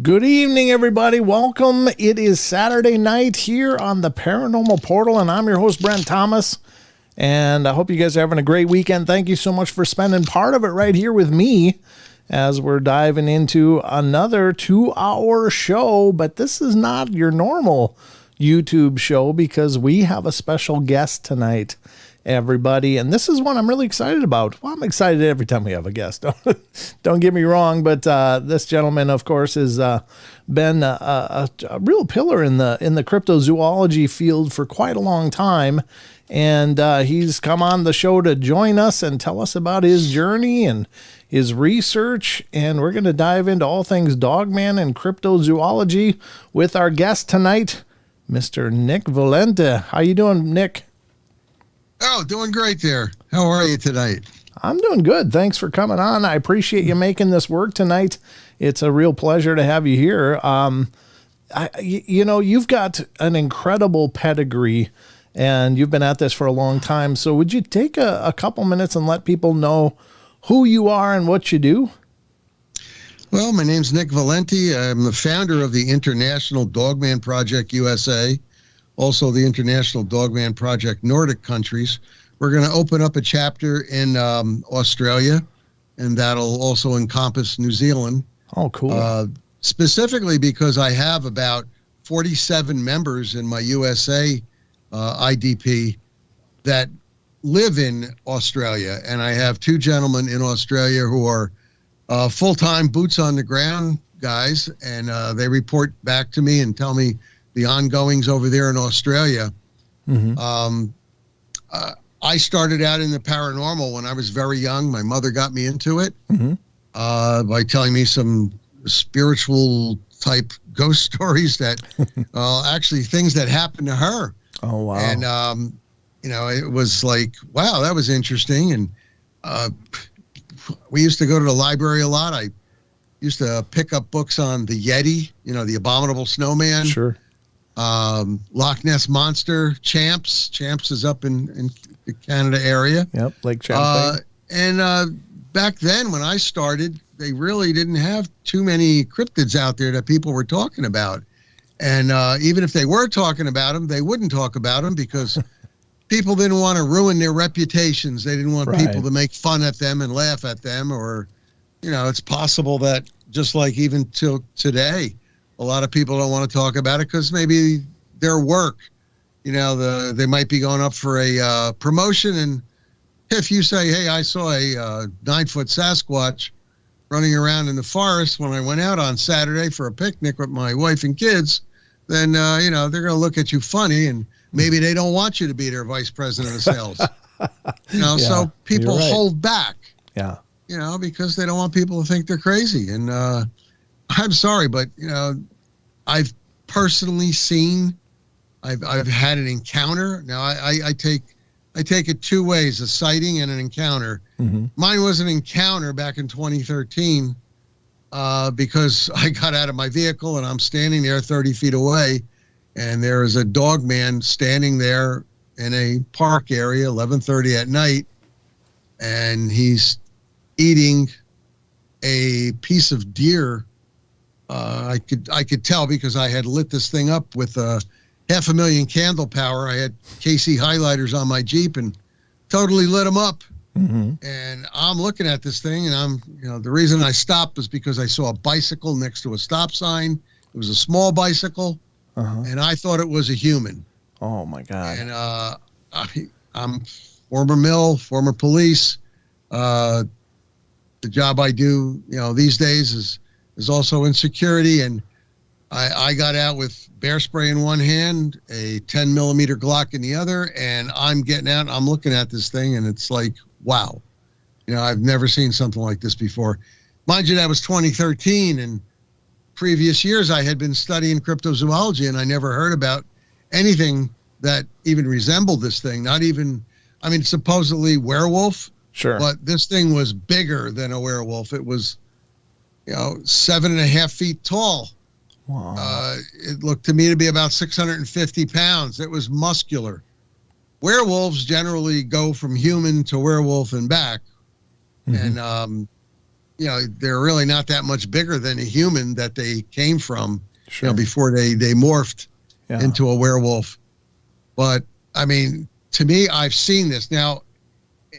Good evening, everybody. Welcome. It is Saturday night here on the Paranormal Portal, and I'm your host, Brent Thomas. And I hope you guys are having a great weekend. Thank you so much for spending part of it right here with me as we're diving into another 2-hour show. But this is not your normal YouTube show because we have a special guest tonight, everybody. And this is one I'm really excited about. Well, I'm excited every time we have a guest. Don't get me wrong, but this gentleman, of course, has been a real pillar in the cryptozoology field for quite a long time. And he's come on the show to join us and tell us about his journey and his research. And we're going to dive into all things Dogman and cryptozoology with our guest tonight, Mr. Nick Valente. How you doing, Nick? Oh, doing great there. How are you tonight? I'm doing good. Thanks for coming on. I appreciate you making this work tonight. It's a real pleasure to have you here. You've got an incredible pedigree, and you've been at this for a long time. So would you take a couple minutes and let people know who you are and what you do? Well, my name's Nick Valente. I'm the founder of the International Dogman Project USA, also the International Dogman Project Nordic Countries. We're going to open up a chapter in Australia, and that'll also encompass New Zealand. Oh, cool. Specifically because I have about 47 members in my USA IDP that live in Australia, and I have two gentlemen in Australia who are full-time boots on the ground guys, and they report back to me and tell me the ongoings over there in Australia. Mm-hmm. I started out in the paranormal when I was very young. My mother got me into it by telling me some spiritual type ghost stories that actually things that happened to her. Oh, wow. And, it was like, wow, that was interesting. And we used to go to the library a lot. I used to pick up books on the Yeti, the abominable snowman. Sure. Loch Ness Monster, Champs. Champs is up in the Canada area. Yep, Lake Champlain. And back then when I started, they really didn't have too many cryptids out there that people were talking about. And even if they were talking about them, they wouldn't talk about them because people didn't want to ruin their reputations. They didn't want people to make fun at them and laugh at them. Or, it's possible that just like even till today, a lot of people don't want to talk about it because maybe their work, they might be going up for a promotion. And if you say, hey, I saw a 9-foot Sasquatch running around in the forest when I went out on Saturday for a picnic with my wife and kids, then, they're going to look at you funny, and maybe they don't want you to be their vice president of sales. So people hold back, because they don't want people to think they're crazy. And I'm sorry, but, I've personally seen, I've had an encounter. Now, I take it two ways, a sighting and an encounter. Mm-hmm. Mine was an encounter back in 2013 because I got out of my vehicle and I'm standing there 30 feet away, and there is a dog man standing there in a park area, 11:30 at night, and he's eating a piece of deer. I could tell because I had lit this thing up with 500,000 candle power. I had KC highlighters on my Jeep and totally lit them up. Mm-hmm. And I'm looking at this thing, and the reason I stopped was because I saw a bicycle next to a stop sign. It was a small bicycle, and I thought it was a human. Oh my God. And I'm former police. The job I do, these days is also in security, and I got out with bear spray in one hand, a 10 millimeter Glock in the other, and I'm getting out. I'm looking at this thing, and it's like, wow. I've never seen something like this before. Mind you, that was 2013, and previous years I had been studying cryptozoology, and I never heard about anything that even resembled this thing. Not even, supposedly werewolf. Sure. But this thing was bigger than a werewolf. It was, 7.5 feet tall. Wow. It looked to me to be about 650 pounds. It was muscular. Werewolves generally go from human to werewolf and back. Mm-hmm. And, they're really not that much bigger than a human that they came from, before they morphed into a werewolf. But, to me, I've seen this. Now,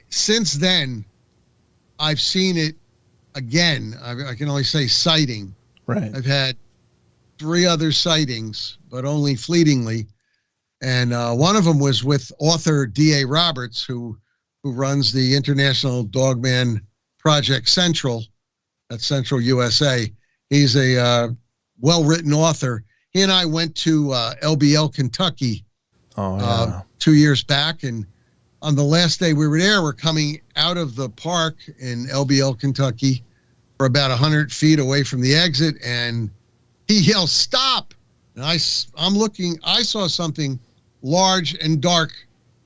since then, I've seen it again. I can only say sighting. Right. I've had 3 other sightings, but only fleetingly. And one of them was with author D.A. Roberts, who runs the International Dogman Project Central at Central USA. He's a well-written author. He and I went to LBL, Kentucky 2 years back. And on the last day we were there, we're coming out of the park in LBL, Kentucky. We're about 100 feet away from the exit, and he yells, "Stop!" And I'm looking. I saw something large and dark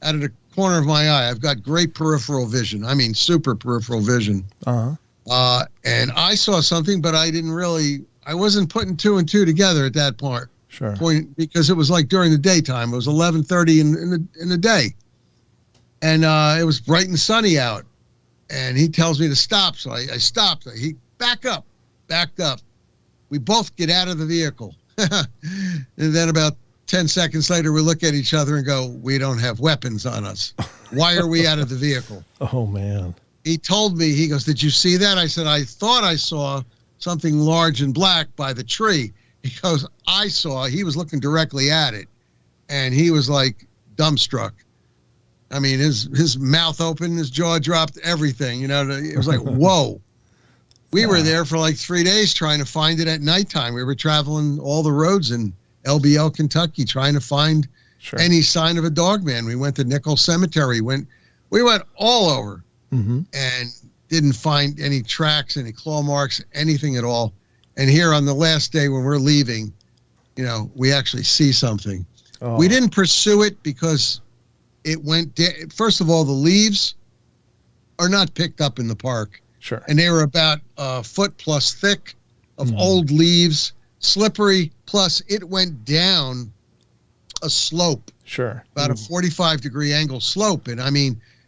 out of the corner of my eye. I've got great peripheral vision. Super peripheral vision. Uh-huh. And I saw something, but I wasn't putting 2 and 2 together at that point, because it was like during the daytime. It was 11:30 in the day, and it was bright and sunny out. And he tells me to stop, so I stopped. He backed up. We both get out of the vehicle. And then about 10 seconds later, we look at each other and go, "We don't have weapons on us. Why are we out of the vehicle?" Oh, man. He told me, he goes, "Did you see that?" I said, "I thought I saw something large and black by the tree." He goes, he was looking directly at it, and he was like dumbstruck. His mouth opened, his jaw dropped, everything, it was like, whoa. We were there for like 3 days trying to find it at nighttime. We were traveling all the roads in LBL, Kentucky, trying to find any sign of a dogman. We went to Nichols Cemetery. We went all over and didn't find any tracks, any claw marks, anything at all. And here on the last day when we're leaving, we actually see something. Oh. We didn't pursue it because it went first of all, the leaves are not picked up in the park. Sure. And they were about a foot plus thick of old leaves, slippery, plus it went down a slope. Sure. About a 45-degree angle slope. And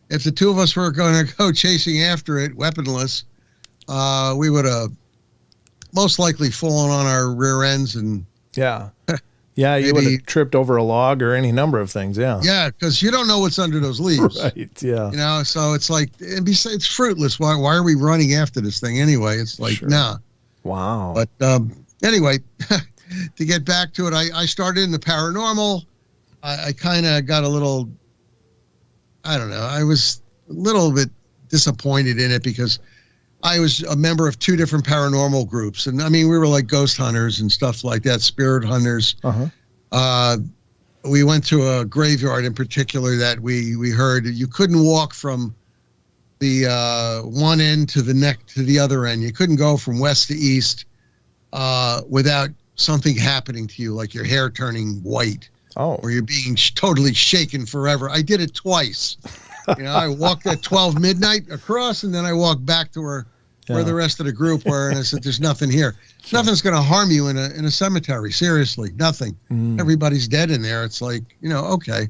if the two of us were going to go chasing after it, weaponless, we would have most likely fallen on our rear ends and Yeah, you would maybe, have tripped over a log or any number of things. Yeah. yeah, because you don't know what's under those leaves. Right. Yeah. You know, so it's like, it's fruitless. Why are we running after this thing anyway? It's like, Sure. nah. Wow. But anyway, to get back to it, I started in the paranormal. I kind of got a little, I don't know, I was a little bit disappointed in it because I was a member of 2 different paranormal groups. And I mean, we were like ghost hunters and stuff like that, spirit hunters. We went to a graveyard in particular that we heard you couldn't walk from the one end to the other end. You couldn't go from west to east without something happening to you, like your hair turning white. Oh. Or you're being totally shaken forever. I did it twice. You know, I walked at 12 midnight across, and then I walked back to where the rest of the group were, and I said, "There's nothing here. Sure. Nothing's going to harm you in a cemetery. Seriously, nothing. Everybody's dead in there." It's like, you know, okay.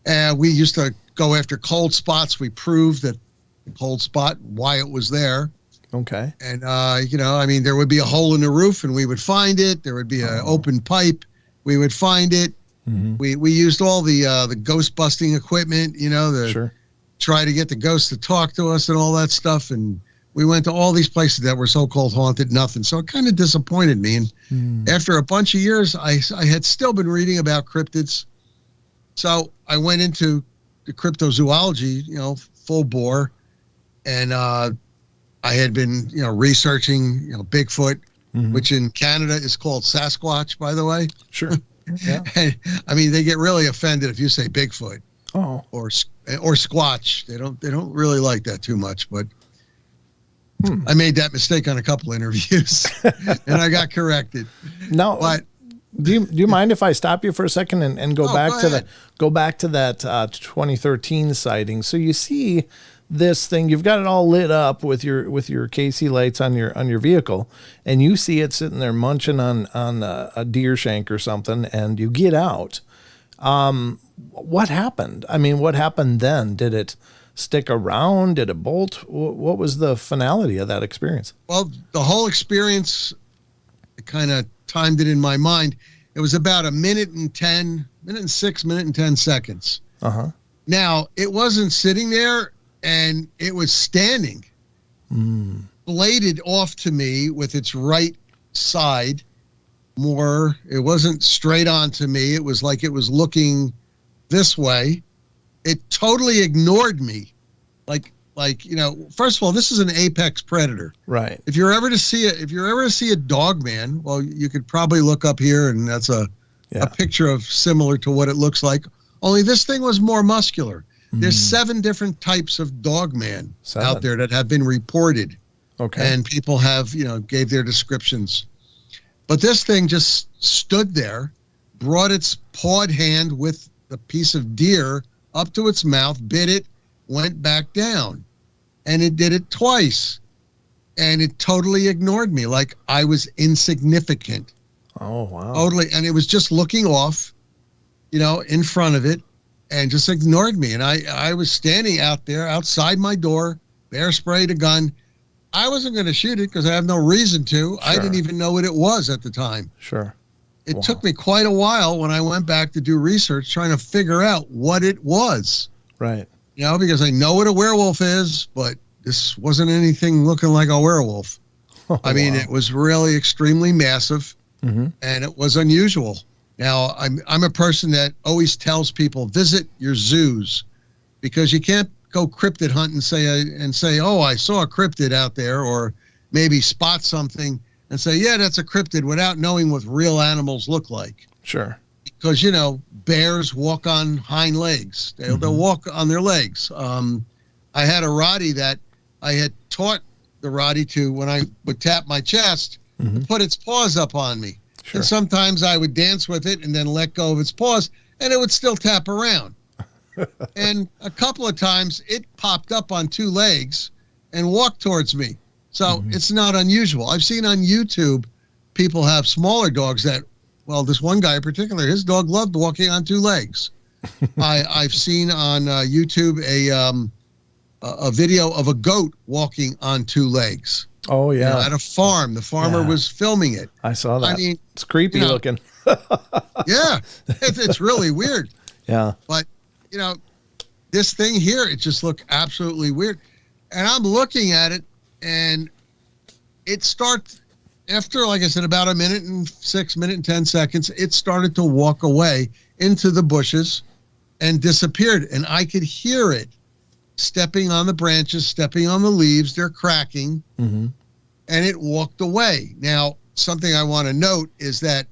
And we used to go after cold spots. We proved that the cold spot, why it was there. Okay. And you know, I mean, there would be a hole in the roof, and we would find it. There would be an open pipe. We would find it. We used all the ghost busting equipment, you know, Sure. try to get the ghosts to talk to us and all that stuff. And we went to all these places that were so-called haunted, nothing. So it kind of disappointed me. And after a bunch of years, I had still been reading about cryptids. So I went into the cryptozoology, you know, full bore. And I had been, you know, researching, you know, Bigfoot, which in Canada is called Sasquatch, by the way. Sure. Yeah. And, I mean, they get really offended if you say Bigfoot or Squatch. They don't really like that too much, but I made that mistake on a couple interviews and I got corrected. No, but do you mind if I stop you for a second and go back to that 2013 sighting? So you see this thing, you've got it all lit up with your KC lights on your vehicle, and you see it sitting there munching on a deer shank or something, and you get out. What happened? I mean, what happened then? Did it stick around? Did it bolt? What was the finality of that experience? Well, the whole experience, I kind of timed it in my mind. It was about a minute and 10 seconds. Now, it wasn't sitting there, and it was standing, bladed off to me with its right side more. It wasn't straight on to me. It was like it was looking this way. It totally ignored me. Like, you know, first of all, this is an apex predator. Right. If you're ever to see a dogman, well, you could probably look up here, and that's a picture of similar to what it looks like. Only this thing was more muscular. There's 7 different types of dogman out there that have been reported. Okay. And people have, you know, gave their descriptions. But this thing just stood there, brought its pawed hand with the piece of deer up to its mouth, bit it, went back down. And it did it twice. And it totally ignored me, like I was insignificant. Oh, wow. Totally. And it was just looking off, you know, in front of it, and just ignored me. And I was standing out there outside my door, bear sprayed a gun. I wasn't going to shoot it because I have no reason to. Sure. I didn't even know what it was at the time. Sure. It took me quite a while when I went back to do research trying to figure out what it was. Right. You know, because I know what a werewolf is, but this wasn't anything looking like a werewolf. I mean, it was really extremely massive, and it was unusual. Now, I'm a person that always tells people, visit your zoos, because you can't go cryptid hunt and say, oh, I saw a cryptid out there, or maybe spot something and say, yeah, that's a cryptid, without knowing what real animals look like. Sure. Because, you know, bears walk on hind legs. They'll walk on their legs. I had a Rottie that I had taught the Rottie to, when I would tap my chest, to put its paws up on me. Sure. And sometimes I would dance with it and then let go of its paws, and it would still tap around. And a couple of times it popped up on 2 legs and walked towards me. So it's not unusual. I've seen on YouTube people have smaller dogs that, well, this one guy in particular, his dog loved walking on 2 legs. I've seen on YouTube a video of a goat walking on 2 legs. Oh, you know, yeah. at a farm. The farmer was filming it. I saw that. I mean, it's creepy looking. Yeah, it's really weird. Yeah. But, you know, this thing here, it just looked absolutely weird. And I'm looking at it, and it starts, after, like I said, about a minute and 10 seconds, it started to walk away into the bushes and disappeared. And I could hear it stepping on the branches, stepping on the leaves. They're cracking. Mm-hmm. And it walked away. Now, something I want to note is that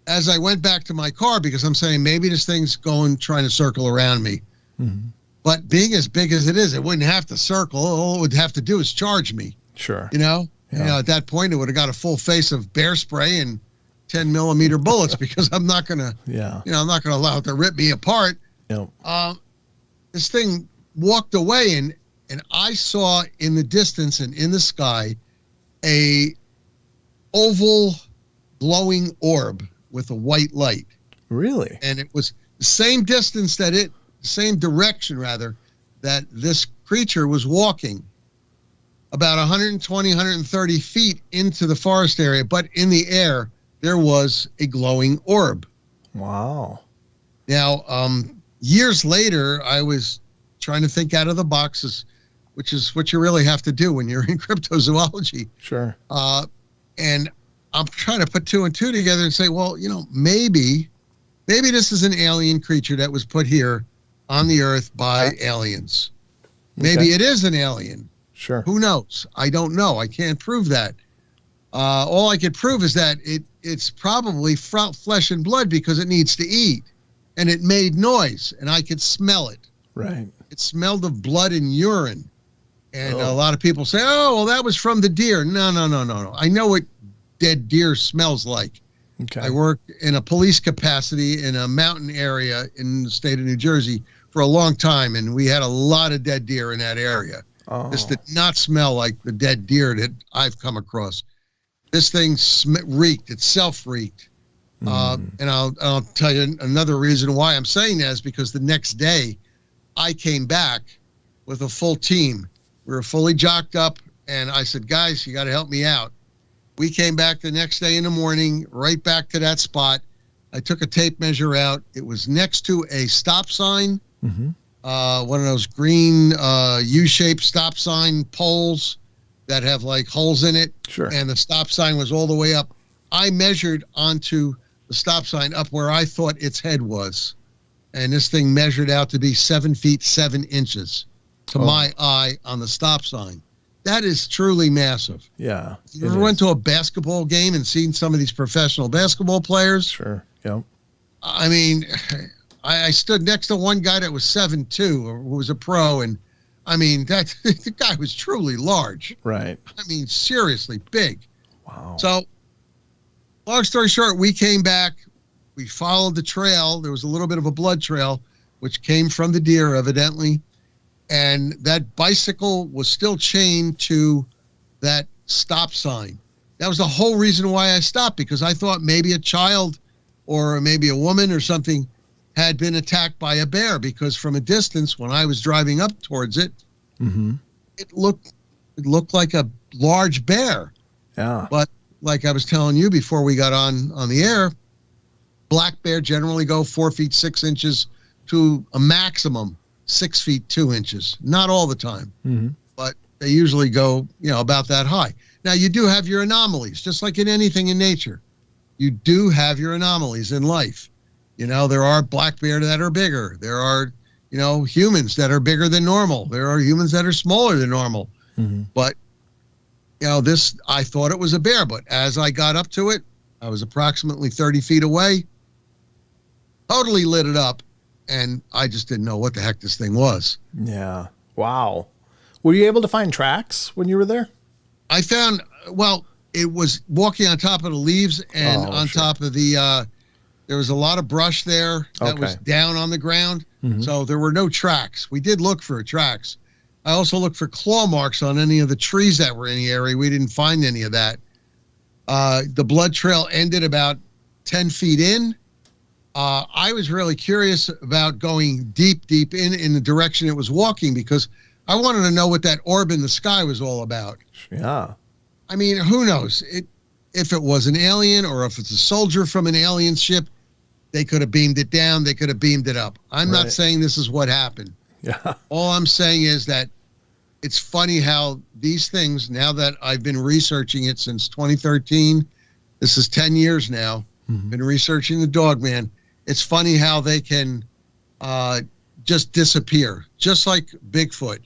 as I went back to my car, because I'm saying maybe this thing's trying to circle around me. Mm-hmm. But being as big as it is, it wouldn't have to circle. All it would have to do is charge me. Sure. You know? Yeah. You know, at that point, it would have got a full face of bear spray and 10 millimeter bullets because I'm not going to, I'm not going to allow it to rip me apart. Yep. This thing walked away, and I saw in the distance and in the sky a oval glowing orb with a white light. Really? And it was the same distance same direction rather, that this creature was walking, about 120, 130 feet into the forest area, but in the air, there was a glowing orb. Wow. Now, years later, I was trying to think out of the boxes, which is what you really have to do when you're in cryptozoology. Sure. And I'm trying to put two and two together and say, well, you know, maybe this is an alien creature that was put here on the earth by aliens. Maybe it is an alien. Sure. Who knows? I don't know. I can't prove that. All I could prove is that it's probably flesh and blood because it needs to eat. And it made noise, and I could smell it. Right. It smelled of blood and urine. And a lot of people say, oh, well, that was from the deer. No. I know what dead deer smells like. Okay. I worked in a police capacity in a mountain area in the state of New Jersey for a long time, and we had a lot of dead deer in that area. Oh. This did not smell like the dead deer that I've come across. This thing reeked. Itself reeked. And I'll tell you another reason why I'm saying that is because the next day I came back with a full team. We were fully jocked up, and I said, guys, you got to help me out. We came back the next day in the morning, right back to that spot. I took a tape measure out. It was next to a stop sign, one of those green U-shaped stop sign poles that have like holes in it. Sure. And the stop sign was all the way up. I measured onto the stop sign up where I thought its head was. And this thing measured out to be 7 feet, 7 inches to my eye on the stop sign. That is truly massive. Yeah. You ever went to a basketball game and seen some of these professional basketball players? Sure. Yep. I mean, I stood next to one guy that was 7'2", who was a pro, and I mean, the guy was truly large. Right. I mean, seriously big. Wow. So, long story short, we came back. We followed the trail. There was a little bit of a blood trail, which came from the deer, evidently. And that bicycle was still chained to that stop sign. That was the whole reason why I stopped, because I thought maybe a child or maybe a woman or something had been attacked by a bear, because from a distance, when I was driving up towards it, it looked like a large bear. Yeah. But like I was telling you before we got on the air, black bear generally go 4 feet 6 inches to a maximum 6 feet 2 inches. Not all the time, but they usually go, about that high. Now, you do have your anomalies, just like in anything in nature. You do have your anomalies in life. There are black bear that are bigger. There are, humans that are bigger than normal. There are humans that are smaller than normal. But, I thought it was a bear, but as I got up to it, I was approximately 30 feet away, totally lit it up, and I just didn't know what the heck this thing was. Yeah. Wow. Were you able to find tracks when you were there? I found, it was walking on top of the leaves and top of the, there was a lot of brush there that was down on the ground. So there were no tracks. We did look for tracks. I also looked for claw marks on any of the trees that were in the area. We didn't find any of that. The blood trail ended about 10 feet in. I was really curious about going deep in the direction it was walking, because I wanted to know what that orb in the sky was all about. Yeah. I mean, who knows? If it was an alien or if it's a soldier from an alien ship, they could have beamed it down. They could have beamed it up. I'm not saying this is what happened. Yeah. All I'm saying is that it's funny how these things, now that I've been researching it since 2013, this is 10 years now, been researching the Dogman. It's funny how they can just disappear, just like Bigfoot.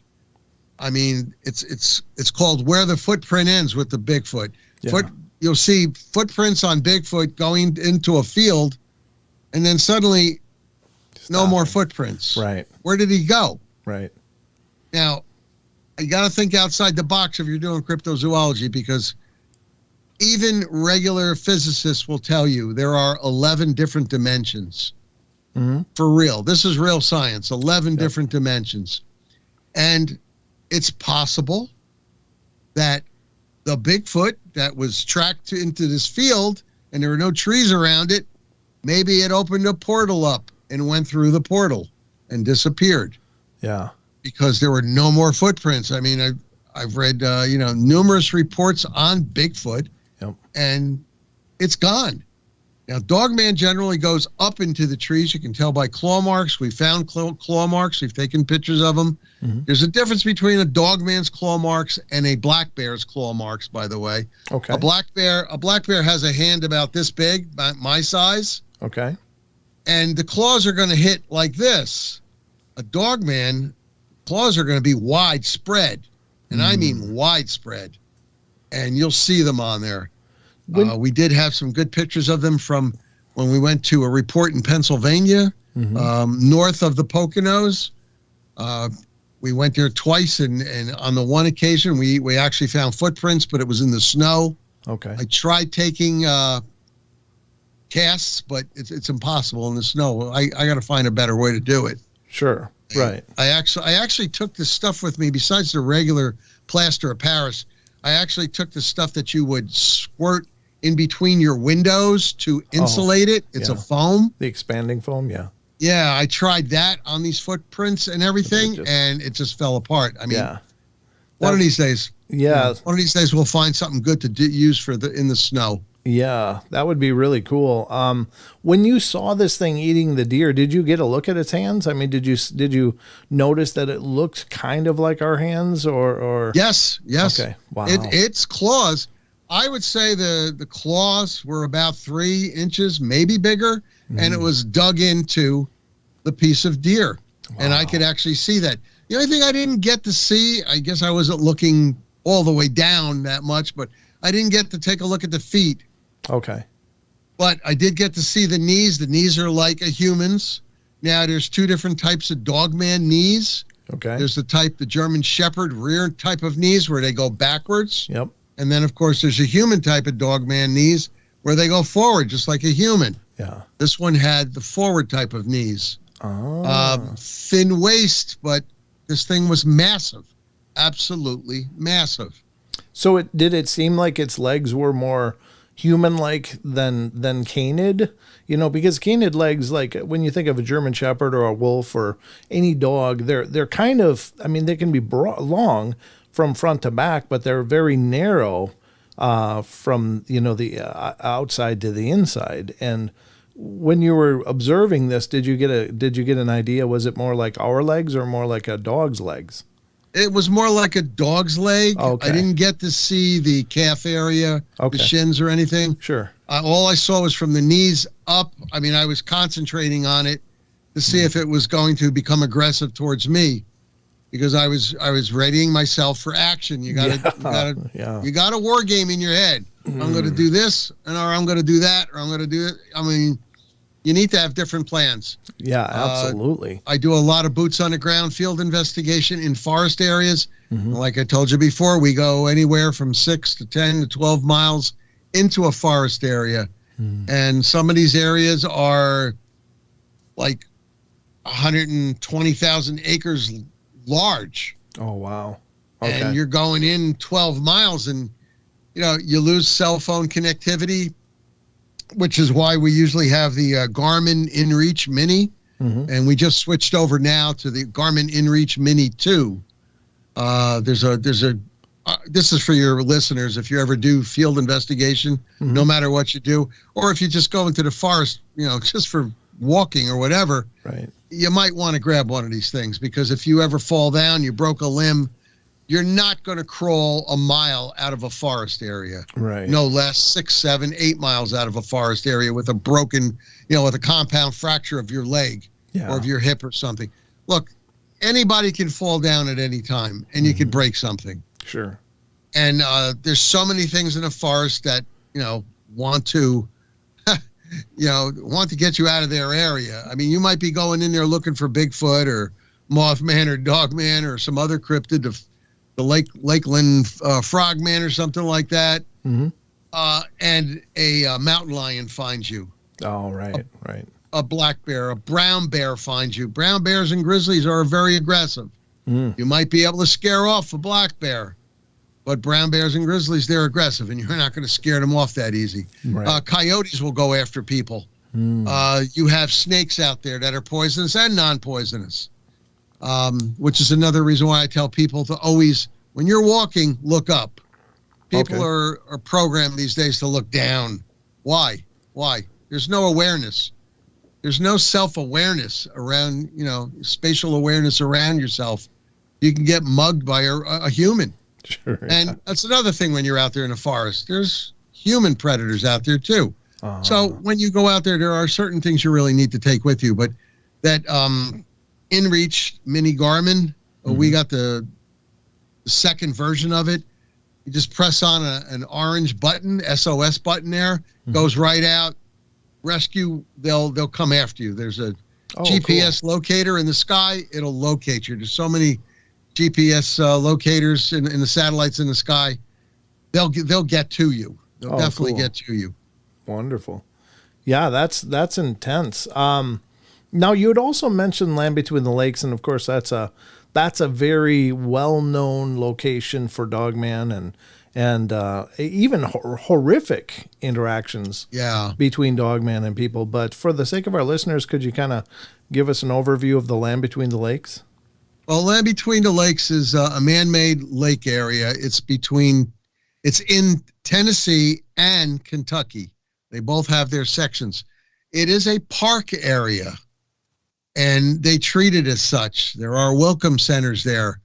I mean, it's called where the footprint ends with the Bigfoot. Yeah. You'll see footprints on Bigfoot going into a field, and then suddenly no more footprints. Right. Where did he go? Right. Now, you got to think outside the box if you're doing cryptozoology, because even regular physicists will tell you there are 11 different dimensions. For real. This is real science. 11 different dimensions. And it's possible that the Bigfoot that was tracked into this field and there were no trees around it, maybe it opened a portal up and went through the portal and disappeared. Yeah. Because there were no more footprints. I mean, I've read, numerous reports on Bigfoot, and it's gone. Now, Dogman generally goes up into the trees. You can tell by claw marks. We found claw marks. We've taken pictures of them. There's a difference between a Dogman's claw marks and a black bear's claw marks, by the way. Okay. A black bear has a hand about this big, my size. Okay. And the claws are going to hit like this. A Dogman, claws are going to be widespread, and I mean widespread. And you'll see them on there. We did have some good pictures of them from when we went to a report in Pennsylvania, north of the Poconos. We went there twice, and on the one occasion, we actually found footprints, but it was in the snow. Okay. I tried taking casts, but it's impossible in the snow. I got to find a better way to do it. Sure. Right. I actually took this stuff with me besides the regular plaster of Paris. I actually took the stuff that you would squirt in between your windows to insulate it. It's a foam. The expanding foam, yeah. Yeah, I tried that on these footprints and everything, and it just fell apart. I mean, one of these days. Yeah. One of these days we'll find something good to use in the snow. Yeah, that would be really cool. When you saw this thing eating the deer, did you get a look at its hands? I mean, did you notice that it looked kind of like our hands, or? Yes. Okay. Wow. Its claws. I would say the claws were about 3 inches, maybe bigger, and it was dug into the piece of deer, and I could actually see that. The only thing I didn't get to see, I guess I wasn't looking all the way down that much, but I didn't get to take a look at the feet. Okay. But I did get to see the knees. The knees are like a human's. Now, there's 2 different types of Dogman knees. Okay. There's the German Shepherd rear type of knees where they go backwards. Yep. And then, of course, there's a human type of Dogman knees where they go forward, just like a human. Yeah. This one had the forward type of knees. Thin waist, but this thing was massive. Absolutely massive. So did it seem like its legs were more human-like than canid? You know, because canid legs, like when you think of a German Shepherd or a wolf or any dog, they're kind of, I mean, they can be long from front to back, but they're very narrow from, the outside to the inside. And when you were observing this, did you get an idea? Was it more like our legs or more like a dog's legs? It was more like a dog's leg. Okay. I didn't get to see the calf area, the shins or anything. Sure. All I saw was from the knees up. I mean, I was concentrating on it to see if it was going to become aggressive towards me, because I was readying myself for action. You got a war game in your head. I'm going to do this, or I'm going to do that, or I'm going to do it. I mean, you need to have different plans. Yeah, absolutely. I do a lot of boots on the ground field investigation in forest areas. Like I told you before, we go anywhere from 6 to 10 to 12 miles into a forest area. And some of these areas are like 120,000 acres large. Oh, wow. Okay. And you're going in 12 miles and, you lose cell phone connectivity, which is why we usually have the Garmin InReach Mini. And we just switched over now to the Garmin InReach Mini 2. There's a this is for your listeners. If you ever do field investigation, no matter what you do, or if you just go into the forest, just for walking or whatever, right, you might want to grab one of these things, because if you ever fall down, you broke a limb, you're not going to crawl a mile out of a forest area. right. No less 6, 7, 8 miles out of a forest area with a broken, with a compound fracture of your leg or of your hip or something. Look, anybody can fall down at any time, and you could break something. Sure. And there's so many things in the forest that, want to, want to get you out of their area. I mean, you might be going in there looking for Bigfoot or Mothman or Dogman or some other cryptid, the Lakeland Frogman or something like that. And a mountain lion finds you. Oh, right, right. A black bear, a brown bear finds you. Brown bears and grizzlies are very aggressive. You might be able to scare off a black bear, but brown bears and grizzlies, they're aggressive, and you're not going to scare them off that easy. Right. Coyotes will go after people. You have snakes out there that are poisonous and non-poisonous, which is another reason why I tell people to always, when you're walking, look up. People are programmed these days to look down. Why? There's no awareness. There's no self-awareness around, spatial awareness around yourself. You can get mugged by a human. Sure. And that's another thing when you're out there in the forest. There's human predators out there too. So when you go out there are certain things you really need to take with you. But that InReach mini Garmin, we got the second version of it. You just press on an orange button, SOS button there, goes right out. Rescue, they'll come after you. There's a GPS locator in the sky. It'll locate you. There's so many GPS locators in the satellites in the sky. They'll get to you. They'll definitely get to you. Wonderful. Yeah, that's intense. Now you had also mentioned Land Between the Lakes, and of course that's a very well-known location for Dogman and even horrific interactions between Dogman and people. But for the sake of our listeners, could you kind of give us an overview of the Land Between the Lakes? Well, Land Between the Lakes is a man-made lake area. It's in Tennessee and Kentucky. They both have their sections. It is a park area, and they treat it as such. There are welcome centers there.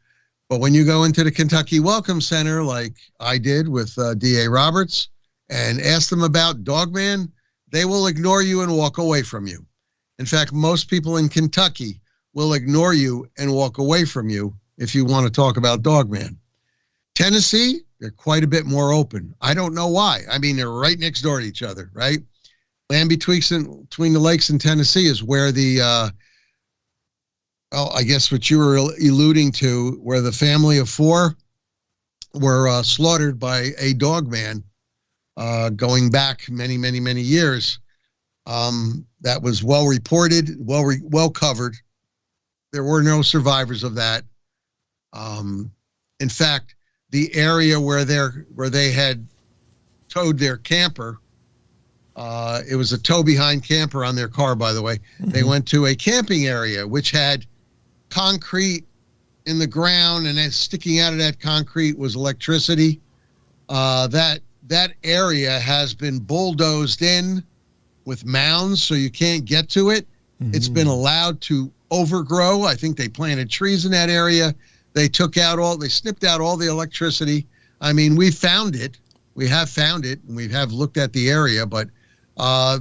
But when you go into the Kentucky Welcome Center, like I did with D.A. Roberts, and ask them about Dogman, they will ignore you and walk away from you. In fact, most people in Kentucky will ignore you and walk away from you if you want to talk about Dogman. Tennessee, they're quite a bit more open. I don't know why. I mean, they're right next door to each other, right? Land Between the Lakes in Tennessee is where the I guess what you were alluding to, where the family of 4 were slaughtered by a Dogman going back many, many, many years. That was well reported, well covered. There were no survivors of that. In fact, the area where they had towed their camper, it was a tow-behind camper on their car, by the way. They went to a camping area which had concrete in the ground, and then sticking out of that concrete was electricity. That area has been bulldozed in with mounds, so you can't get to it. It's been allowed to overgrow. I think they planted trees in that area. They snipped out all the electricity. I mean, we have found it, and we have looked at the area, but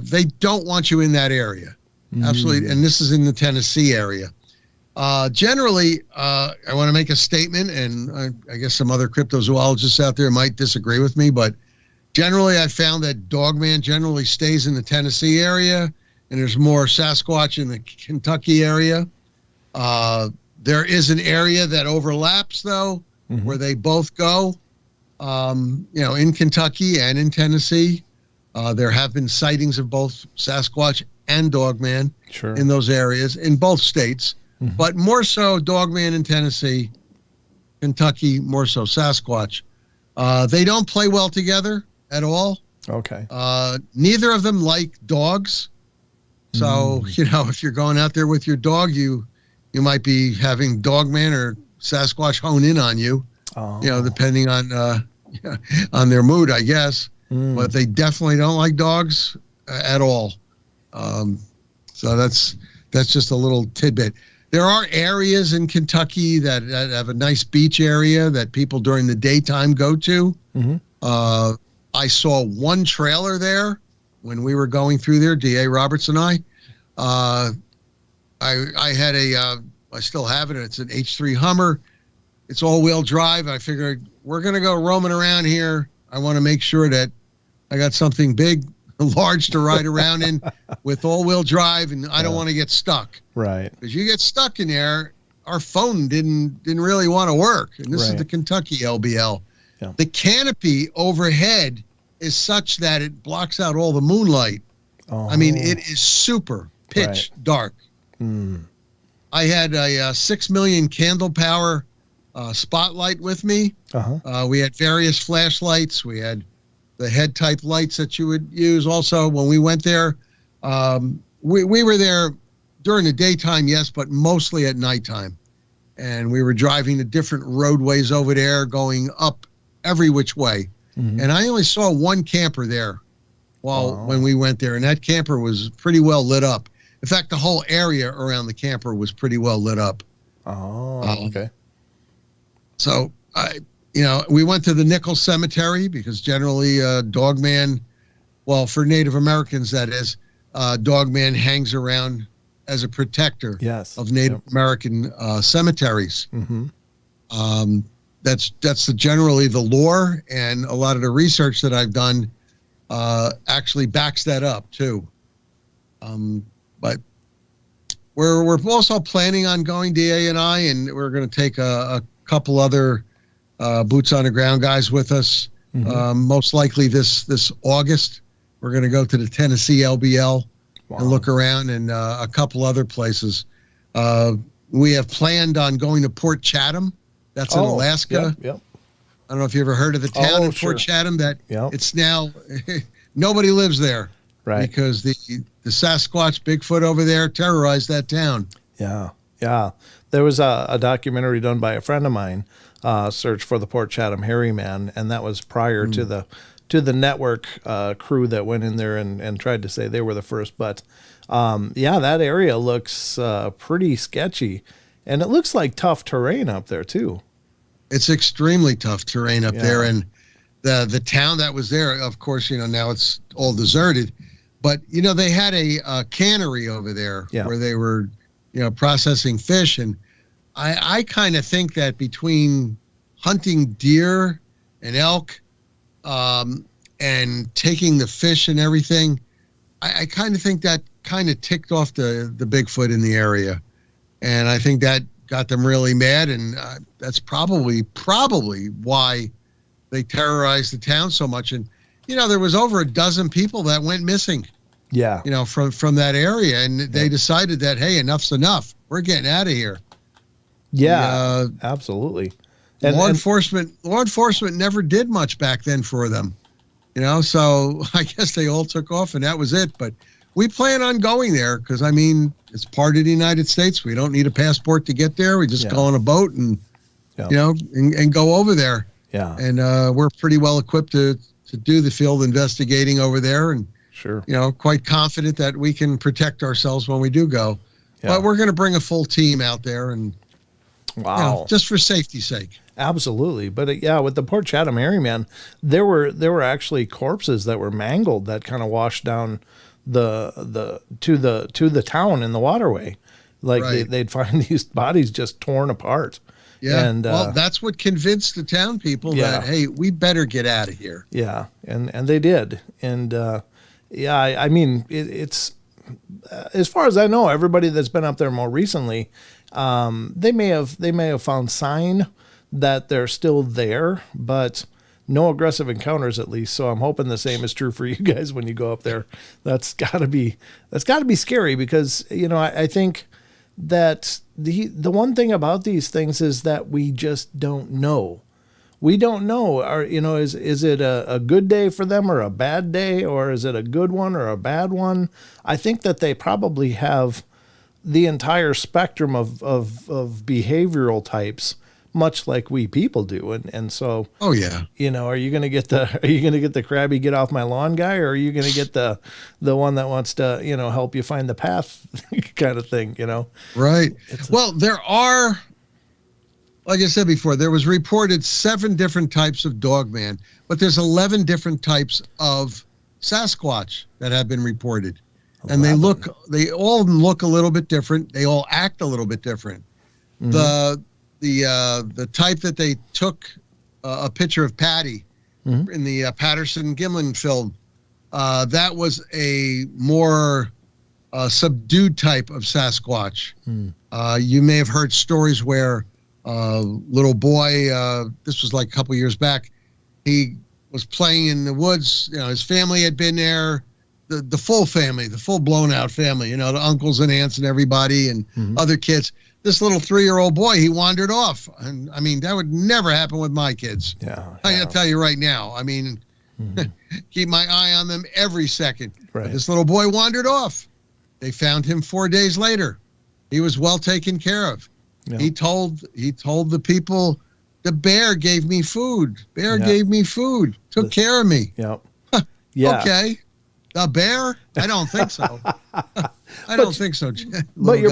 they don't want you in that area. Absolutely. And this is in the Tennessee area. Generally, I want to make a statement, and I guess some other cryptozoologists out there might disagree with me, but generally I found that Dogman generally stays in the Tennessee area, and there's more Sasquatch in the Kentucky area. There is an area that overlaps, though, where they both go, in Kentucky and in Tennessee. There have been sightings of both Sasquatch and Dogman in those areas in both states. But more so Dogman in Tennessee, Kentucky, more so Sasquatch. They don't play well together at all. Okay. Neither of them like dogs. So, if you're going out there with your dog, you might be having Dogman or Sasquatch hone in on you. depending on on their mood, I guess. But they definitely don't like dogs at all. So that's just a little tidbit. There are areas in Kentucky that have a nice beach area that people during the daytime go to. I saw one trailer there when we were going through there, D.A. Roberts and I. I had I still have it. It's an H3 Hummer. It's all-wheel drive. I figured we're going to go roaming around here. I want to make sure that I got something big, large to ride around in with all-wheel drive, and I don't want to get stuck. Right. Because you get stuck in there, our phone didn't really want to work. And this is the Kentucky LBL. Yeah. The canopy overhead is such that it blocks out all the moonlight. I mean, it is super pitch dark. I had a 6 million candle power spotlight with me. We had various flashlights. We had the head type lights that you would use. Also, when we went there, we were there during the daytime, yes, but mostly at nighttime. And we were driving the different roadways over there, going up every which way. And I only saw one camper there when we went there, and that camper was pretty well lit up. In fact, the whole area around the camper was pretty well lit up. Okay. So we went to the Nickel Cemetery because generally Dogman, well, for Native Americans, that is, Dogman hangs around as a protector of Native American cemeteries. That's generally the lore, and a lot of the research that I've done actually backs that up too. But we're also planning on going, DA and I, and we're going to take a couple other boots on the ground guys with us. Most likely this August, we're going to go to the Tennessee LBL and look around, and a couple other places. We have planned on going to Port Chatham. That's in Alaska. Yep. I don't know if you ever heard of the town in Port Chatham. It's now nobody lives there, right? Because the Sasquatch Bigfoot over there terrorized that town. Yeah. There was a documentary done by a friend of mine, Search for the Port Chatham Hairy Man, and that was prior to the network crew that went in there and tried to say they were the first. But that area looks pretty sketchy, and it looks like tough terrain up there too. It's extremely tough terrain up there, and the town that was there, of course, now it's all deserted. But they had a cannery over there where they were, processing fish, and I kind of think that between hunting deer and elk, and taking the fish and everything, I kind of think that kind of ticked off the Bigfoot in the area, and I think that got them really mad, and that's probably why they terrorized the town so much. And there was over a dozen people that went missing. From that area, and they decided that, hey, enough's enough. We're getting out of here. Absolutely. And law enforcement never did much back then for them. So I guess they all took off, and that was it. But we plan on going there because, it's part of the United States. We don't need a passport to get there. We just go on a boat and, and go over there. Yeah. And we're pretty well equipped to do the field investigating over there, and quite confident that we can protect ourselves when we do go. But we're going to bring a full team out there, and just for safety's sake. Absolutely. But with the Port Chatham Hairy Man, there were actually corpses that were mangled that kind of washed down to the town in the waterway. Like they'd find these bodies just torn apart. Yeah. And that's what convinced the town people that, hey, we better get out of here. Yeah. And they did. And it's as far as I know, everybody that's been up there more recently, they may have found sign that they're still there, but no aggressive encounters at least. So I'm hoping the same is true for you guys when you go up there. That's gotta be scary because, I think that the one thing about these things is that we just don't know. We don't know. Is it a good day for them or a bad day, or is it a good one or a bad one? I think that they probably have the entire spectrum of behavioral types much like we people do. And so, Oh yeah. are you going to get the crabby get off my lawn guy, or are you going to get the one that wants to, help you find the path kind of thing, Right. Well, there are, like I said before, there was reported 7 different types of dogman, but there's 11 different types of Sasquatch that have been reported. 11. And they all look a little bit different. They all act a little bit different. Mm-hmm. The type that they took a picture of Patty in the Patterson Gimlin film, that was a more subdued type of Sasquatch. You may have heard stories where little boy, this was like a couple years back, he was playing in the woods. His family had been there, the full family, the full blown out family, the uncles and aunts and everybody and other kids. This little 3-year-old boy, he wandered off. And I mean, that would never happen with my kids. Yeah. I gotta tell you right now. I mean, keep my eye on them every second. Right. This little boy wandered off. They found him 4 days later. He was well taken care of. Yeah. He told the people, the bear gave me food. Bear gave me food. Took care of me. Yeah. Yeah. Okay. The bear? I don't think so. I don't think so. But you're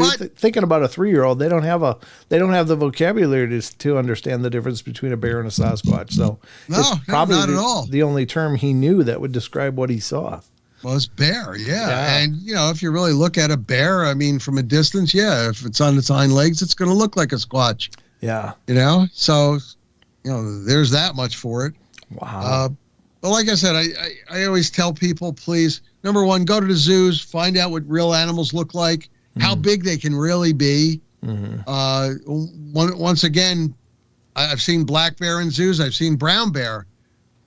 thinking about a 3-year-old. They don't have the vocabulary to understand the difference between a bear and a Sasquatch. So it's probably not at all. The only term he knew that would describe what he saw. Well, it's bear, yeah. And, if you really look at a bear, I mean, from a distance, if it's on its hind legs, it's going to look like a squatch. Yeah. So, there's that much for it. Wow. But like I said, I always tell people, please, number one, go to the zoos, find out what real animals look like, how big they can really be. Once again, I've seen black bear in zoos. I've seen brown bear.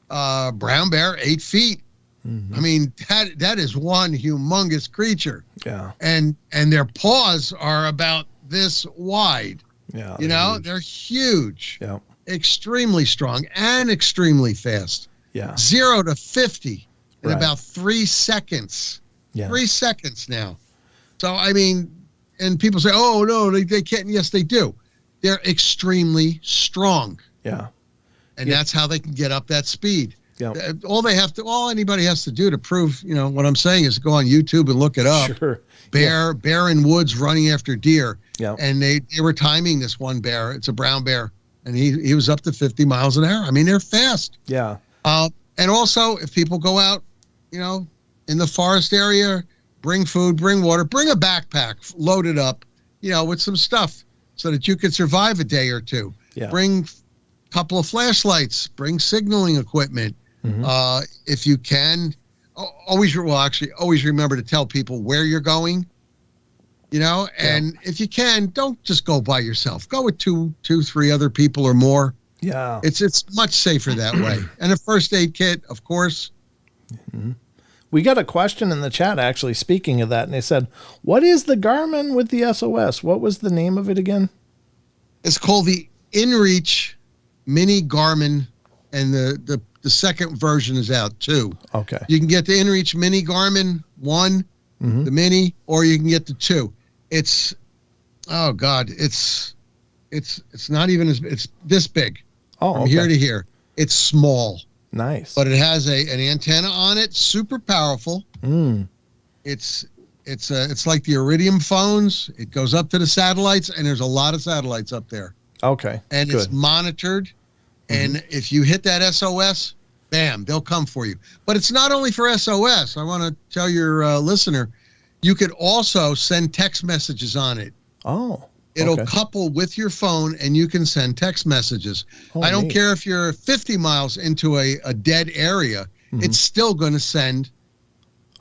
Brown bear, 8 feet. I mean, that is one humongous creature. Yeah. And their paws are about this wide. Yeah. They're huge. Yeah. Extremely strong and extremely fast. Yeah. 0 to 50 in about 3 seconds. Yeah. 3 seconds now. So, I mean, and people say, oh, no, they can't. Yes, they do. They're extremely strong. Yeah. And that's how they can get up that speed. Yeah. All anybody has to do to prove, what I'm saying is go on YouTube and look it up. Sure. Bear in woods running after deer. Yeah. And they were timing this one bear. It's a brown bear. And he was up to 50 miles an hour. I mean, they're fast. Yeah. And also, if people go out, in the forest area, bring food, bring water, bring a backpack loaded up, with some stuff so that you could survive a day or two. Yeah. Bring a couple of flashlights, bring signaling equipment. If you can, always remember to tell people where you're going, and if you can, don't just go by yourself. Go with two, 3 other people or more. Yeah. It's much safer that way. And a first aid kit, of course. We got a question in the chat, actually, speaking of that, and they said, what is the Garmin with the SOS? What was the name of it again? It's called the InReach Mini Garmin, and the second version is out too. Okay. You can get the InReach Mini Garmin 1, the Mini, or you can get the 2. It's not even it's this big. From here to here. It's small. Nice. But it has an antenna on it, super powerful. It's like the Iridium phones. It goes up to the satellites, and there's a lot of satellites up there. Okay. And it's monitored. And if you hit that SOS, bam, they'll come for you. But it's not only for SOS. I want to tell your listener, you could also send text messages on it. Oh. It'll couple with your phone, and you can send text messages. I don't care if you're 50 miles into a dead area. It's still going to send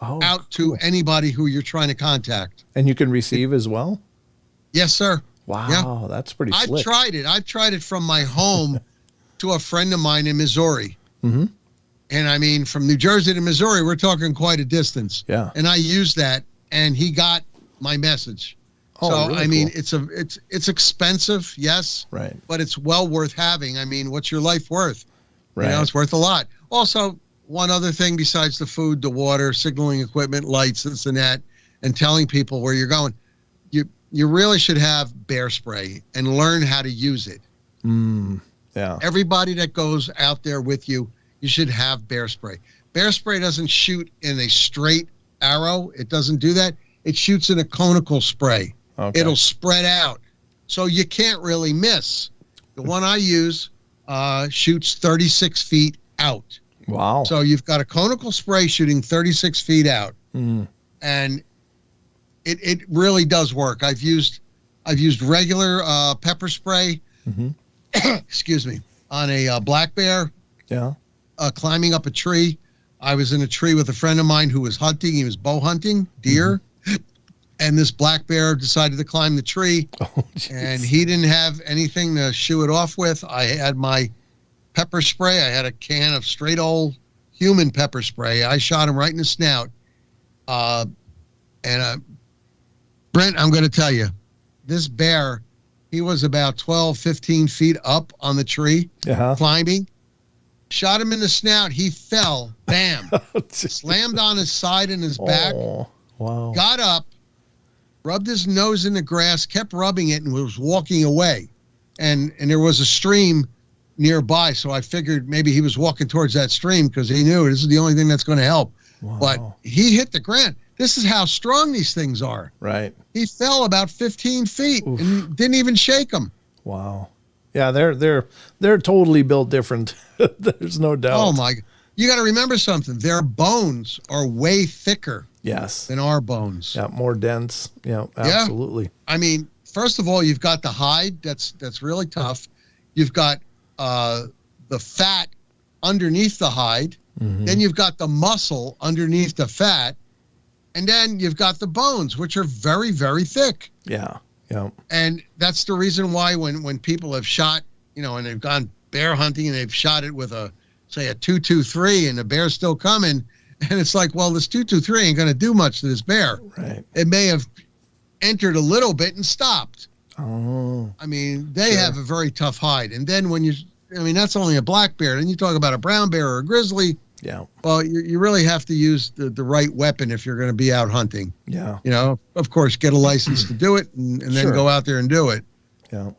out to anybody who you're trying to contact. And you can receive as well? Yes, sir. Wow, that's pretty slick. I've tried it from my home to a friend of mine in Missouri. And I mean, from New Jersey to Missouri, we're talking quite a distance. Yeah. And I used that, and he got my message. So, really, I mean, cool. It's expensive, yes. Right. But it's well worth having. I mean, what's your life worth? Right. It's worth a lot. Also, one other thing besides the food, the water, signaling equipment, lights, this and that, and telling people where you're going. you really should have bear spray and learn how to use it. Yeah. Everybody that goes out there with you, you should have bear spray. Bear spray doesn't shoot in a straight arrow. It doesn't do that. It shoots in a conical spray. Okay. It'll spread out. So you can't really miss. The one I use shoots 36 feet out. Wow. So you've got a conical spray shooting 36 feet out. And it really does work. I've used regular pepper spray, excuse me, on a black bear. Yeah. Climbing up a tree. I was in a tree with a friend of mine who was hunting. He was bow hunting deer. And this black bear decided to climb the tree. Oh, and he didn't have anything to shoo it off with. I had my pepper spray. I had a can of straight old human pepper spray. I shot him right in the snout. Brent, I'm going to tell you, this bear, he was about 12, 15 feet up on the tree, climbing. Shot him in the snout. He fell. Bam. Slammed on his side and his back. Wow. Got up, rubbed his nose in the grass, kept rubbing it, and was walking away. And there was a stream nearby, so I figured maybe he was walking towards that stream because he knew this is the only thing that's going to help. Wow. But he hit the ground. This is how strong these things are. Right. He fell about 15 feet and didn't even shake him. Wow. Yeah, they're totally built different. There's no doubt. Oh my! You got to remember something. Their bones are way thicker. Yes. Than our bones. Yeah, more dense. Yeah, absolutely. Yeah. I mean, first of all, you've got the hide. That's really tough. You've got the fat underneath the hide. Then you've got the muscle underneath the fat. And then you've got the bones, which are very, very thick. Yeah. Yeah. And that's the reason why when people have shot, and they've gone bear hunting and they've shot it with a 223 and the bear's still coming. And it's like, well, this 223 ain't going to do much to this bear. Right. It may have entered a little bit and stopped. Oh. I mean, they have a very tough hide. And then that's only a black bear. Then you talk about a brown bear or a grizzly. Yeah. Well, you really have to use the right weapon if you're going to be out hunting. Yeah. Of course, get a license to do it and then go out there and do it. Yeah.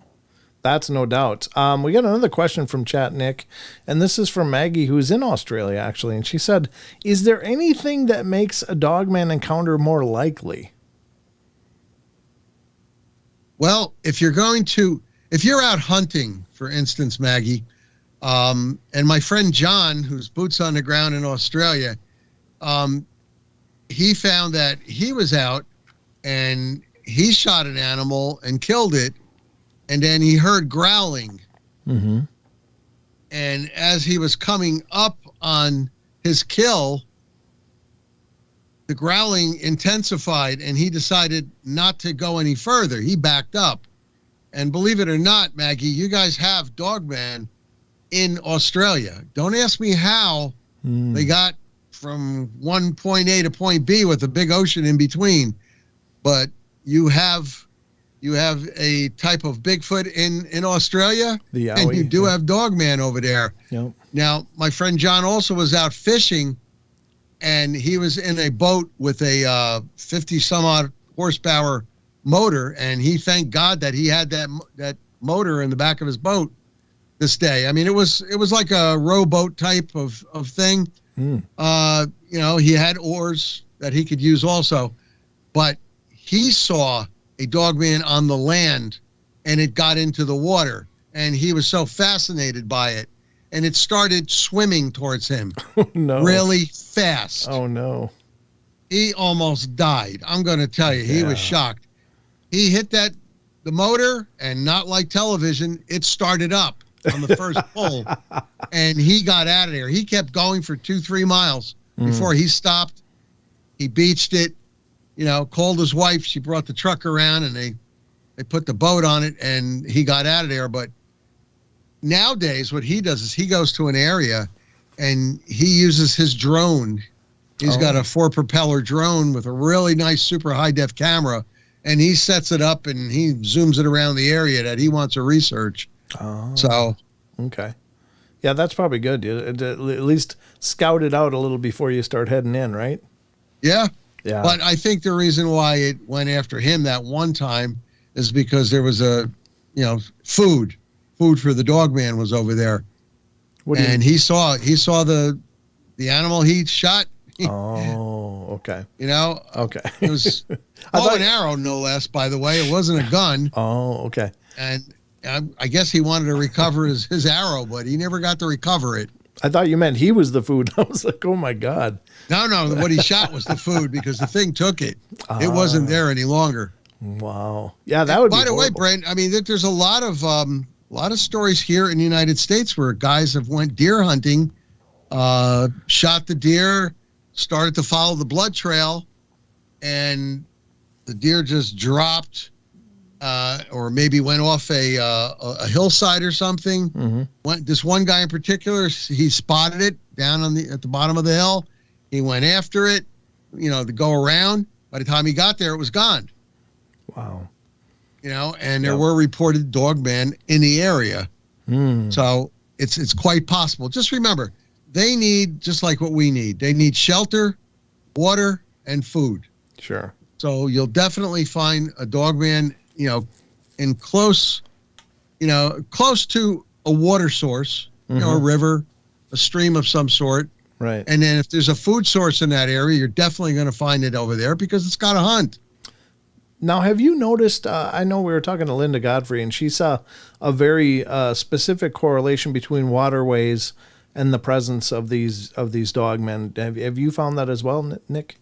That's no doubt. We got another question from chat, Nick, and this is from Maggie, who's in Australia, actually. And she said, is there anything that makes a dogman encounter more likely? Well, if you're out hunting, for instance, Maggie, and my friend John, who's boots on the ground in Australia, he found that he was out and he shot an animal and killed it. And then he heard growling. And as he was coming up on his kill, the growling intensified and he decided not to go any further. He backed up. And believe it or not, Maggie, you guys have dogman in Australia. Don't ask me how they got from one point A to point B with a big ocean in between, but you have a type of Bigfoot in Australia, and you do have dogman over there. Yep. Now, my friend John also was out fishing, and he was in a boat with a 50 some odd horsepower motor, and he thanked God that he had that motor in the back of his boat this day. I mean, it was like a rowboat type of thing. He had oars that he could use also, but he saw a dogman on the land and it got into the water and he was so fascinated by it and it started swimming towards him really fast. Oh no. He almost died. I'm going to tell you, he was shocked. He hit the motor and not like television, it started up on the first pull and he got out of there. He kept going for 2-3 miles before he stopped. He beached it. Called his wife. She brought the truck around and they put the boat on it and he got out of there. But nowadays what he does is he goes to an area and he uses his drone. He's got a 4-propeller drone with a really nice super high def camera and he sets it up and he zooms it around the area that he wants to research. So. Okay. Yeah, that's probably good. At least scout it out a little before you start heading in, right? Yeah. Yeah. But I think the reason why it went after him that one time is because there was food for the dog man was over there. And he saw the animal he shot. Oh, okay. Okay. It was bow and arrow, no less, by the way. It wasn't a gun. Oh, okay. And I guess he wanted to recover his arrow, but he never got to recover it. I thought you meant he was the food. I was like, oh, my God. No, what he shot was the food because the thing took it. It wasn't there any longer. Wow. Yeah, that would be horrible. By the way, Brent, I mean, there's a lot of stories here in the United States where guys have went deer hunting, shot the deer, started to follow the blood trail, and the deer just dropped, or maybe went off a hillside or something. Mm-hmm. This one guy in particular, he spotted it down at the bottom of the hill. He went after it, to go around. By the time he got there, it was gone. Wow. And there were reported dogmen in the area. So it's quite possible. Just remember, they need, just like what we need, they need shelter, water, and food. Sure. So you'll definitely find a dogman, in close to a water source, a river, a stream of some sort. Right. And then if there's a food source in that area, you're definitely going to find it over there because it's got to hunt. Now, have you noticed, I know we were talking to Linda Godfrey, and she saw a very specific correlation between waterways and the presence of these dogmen. Have you found that as well, Nick?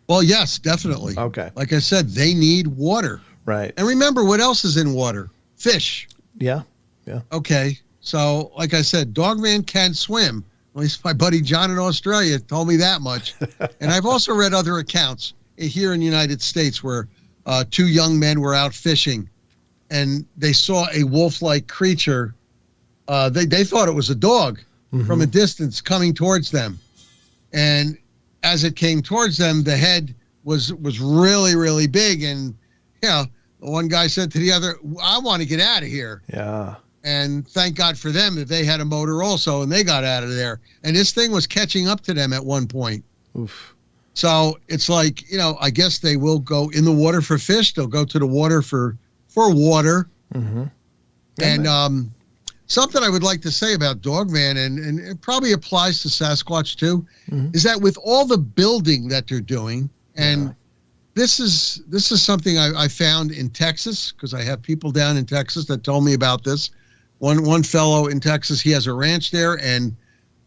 Well, yes, definitely. Okay. Like I said, they need water. Right. And remember, what else is in water? Fish. Yeah. Yeah. Okay. So, like I said, dogman can swim. At least my buddy John in Australia told me that much. And I've also read other accounts here in the United States where two young men were out fishing and they saw a wolf-like creature. They thought it was a dog from a distance coming towards them. And as it came towards them, the head was really, really big. And, the one guy said to the other, I want to get out of here. Yeah. And thank God for them that they had a motor also, and they got out of there. And this thing was catching up to them at one point. Oof. So it's like, I guess they will go in the water for fish. They'll go to the water for water. Mm-hmm. And something I would like to say about dogman, and it probably applies to Sasquatch too, is that with all the building that they're doing, and this is something I found in Texas, because I have people down in Texas that told me about this. One fellow in Texas, he has a ranch there, and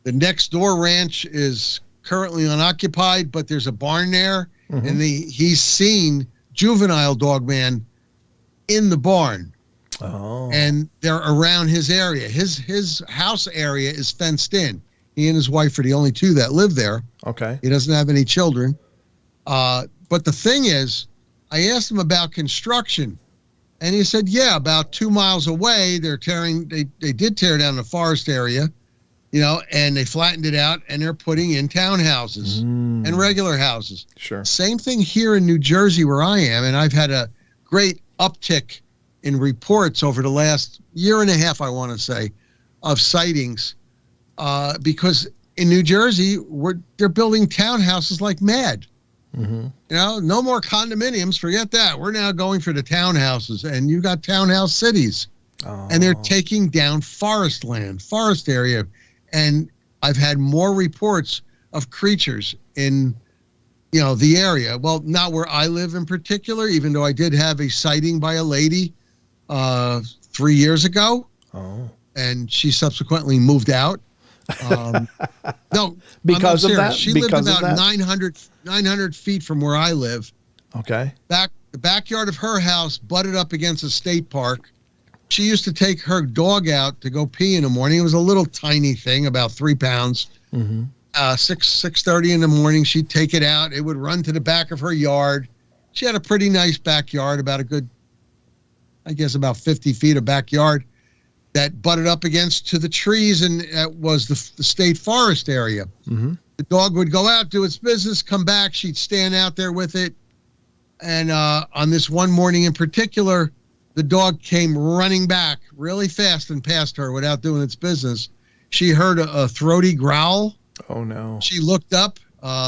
the next door ranch is currently unoccupied, but there's a barn there, and he's seen juvenile dogman in the barn. Oh. And they're around his area. His house area is fenced in. He and his wife are the only two that live there. Okay. He doesn't have any children. But the thing is, I asked him about construction, and he said, yeah, about 2 miles away, they did tear down the forest area, and they flattened it out, and they're putting in townhouses and regular houses. Sure. Same thing here in New Jersey where I am, and I've had a great uptick in reports over the last year and a half, I want to say, of sightings, because in New Jersey, they're building townhouses like mad. No more condominiums. Forget that. We're now going for the townhouses, and you got townhouse cities, and they're taking down forest area. And I've had more reports of creatures in, the area. Well, not where I live in particular, even though I did have a sighting by a lady 3 years ago. Oh. And she subsequently moved out. No, because of that? She lived about 900 feet from where I live. Okay. The backyard of her house butted up against a state park. She used to take her dog out to go pee in the morning. It was a little tiny thing, about 3 pounds. 6:30 in the morning, she'd take it out. It would run to the back of her yard. She had a pretty nice backyard, about 50 feet of backyard that butted up against to the trees, and that was the state forest area. The dog would go out, do its business, come back. She'd stand out there with it. And on this one morning in particular, the dog came running back really fast and past her without doing its business. She heard a throaty growl. Oh, no. She looked up,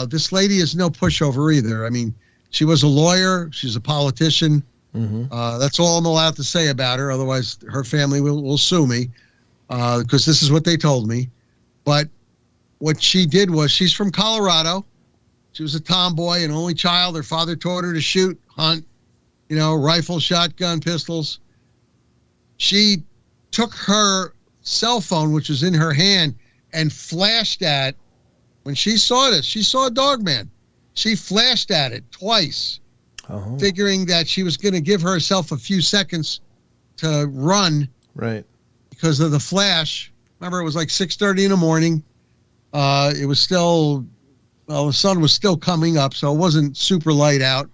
This lady is no pushover either. I mean, she was a lawyer. She's a politician. That's all I'm allowed to say about her. Otherwise, her family will sue me because this is what they told me. But what she did was, she's from Colorado. She was a tomboy, an only child. Her father taught her to shoot, hunt, rifle, shotgun, pistols. She took her cell phone, which was in her hand, and flashed at, when she saw this, she saw a Dogman. She flashed at it twice, figuring that she was going to give herself a few seconds to run. Right. Because of the flash. Remember, it was like 6:30 in the morning. It was still, the sun was still coming up, so it wasn't super light out.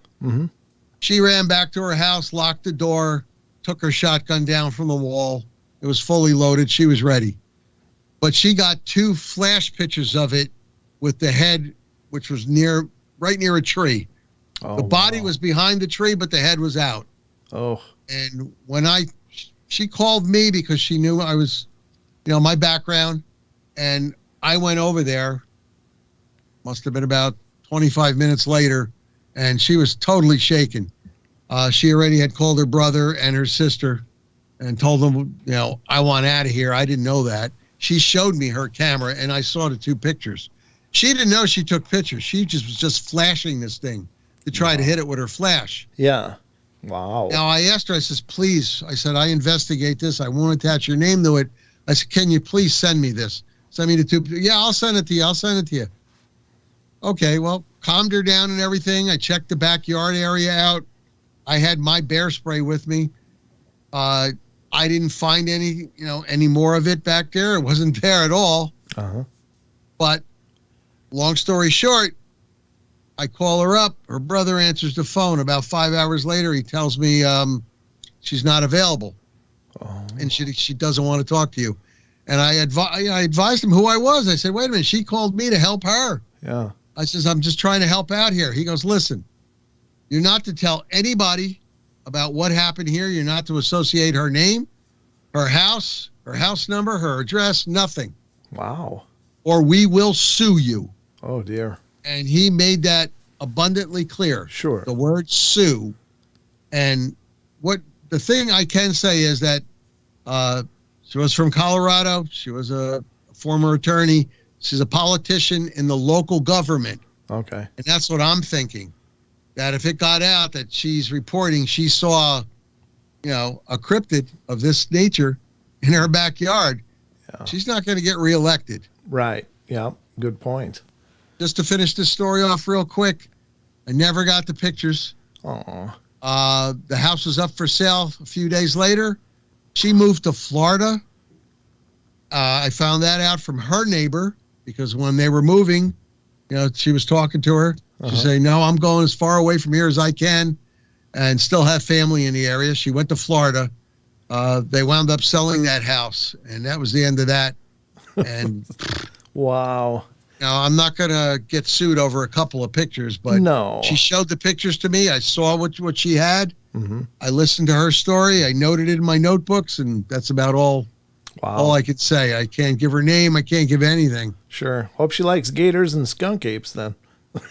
She ran back to her house, locked the door, took her shotgun down from the wall. It was fully loaded. She was ready. But she got 2 flash pictures of it with the head, which was right near a tree. The body was behind the tree, but the head was out. And when she called me because she knew I was, my background, and I went over there, must have been about 25 minutes later, and she was totally shaken. She already had called her brother and her sister and told them, I want out of here. I didn't know that. She showed me her camera, and I saw the 2 pictures. She didn't know she took pictures. She was just flashing this thing to try to hit it with her flash. Yeah. Wow. Now, I asked her, I says, please, I said, I investigate this. I won't attach your name to it. I said, can you please send me this? Send me the 2. Yeah, I'll send it to you. I'll send it to you. Okay, well, calmed her down and everything. I checked the backyard area out. I had my bear spray with me. I didn't find any more of it back there. It wasn't there at all. But long story short, I call her up. Her brother answers the phone. About 5 hours later, he tells me she's not available. And she doesn't want to talk to you. And I advised him who I was. I said, wait a minute, she called me to help her. Yeah. I says, I'm just trying to help out here. He goes, listen, you're not to tell anybody about what happened here. You're not to associate her name, her house number, her address, nothing. Wow. Or we will sue you. Oh, dear. And he made that abundantly clear. Sure. The word sue. And the thing I can say is that she was from Colorado. She was a former attorney. She's a politician in the local government. Okay. And that's what I'm thinking. That if it got out that she's reporting she saw, a cryptid of this nature in her backyard, she's not going to get reelected. Right. Yeah. Good point. Just to finish this story off real quick, I never got the pictures. Oh. The house was up for sale a few days later. She moved to Florida. I found that out from her neighbor because when they were moving, she was talking to her. She said, no, I'm going as far away from here as I can and still have family in the area. She went to Florida. They wound up selling that house, and that was the end of that. And wow. Now, I'm not going to get sued over a couple of pictures, but no. She showed the pictures to me. I saw what she had. I listened to her story. I noted it in my notebooks, and that's about all I could say. I can't give her name. I can't give anything. Sure. Hope she likes gators and skunk apes then.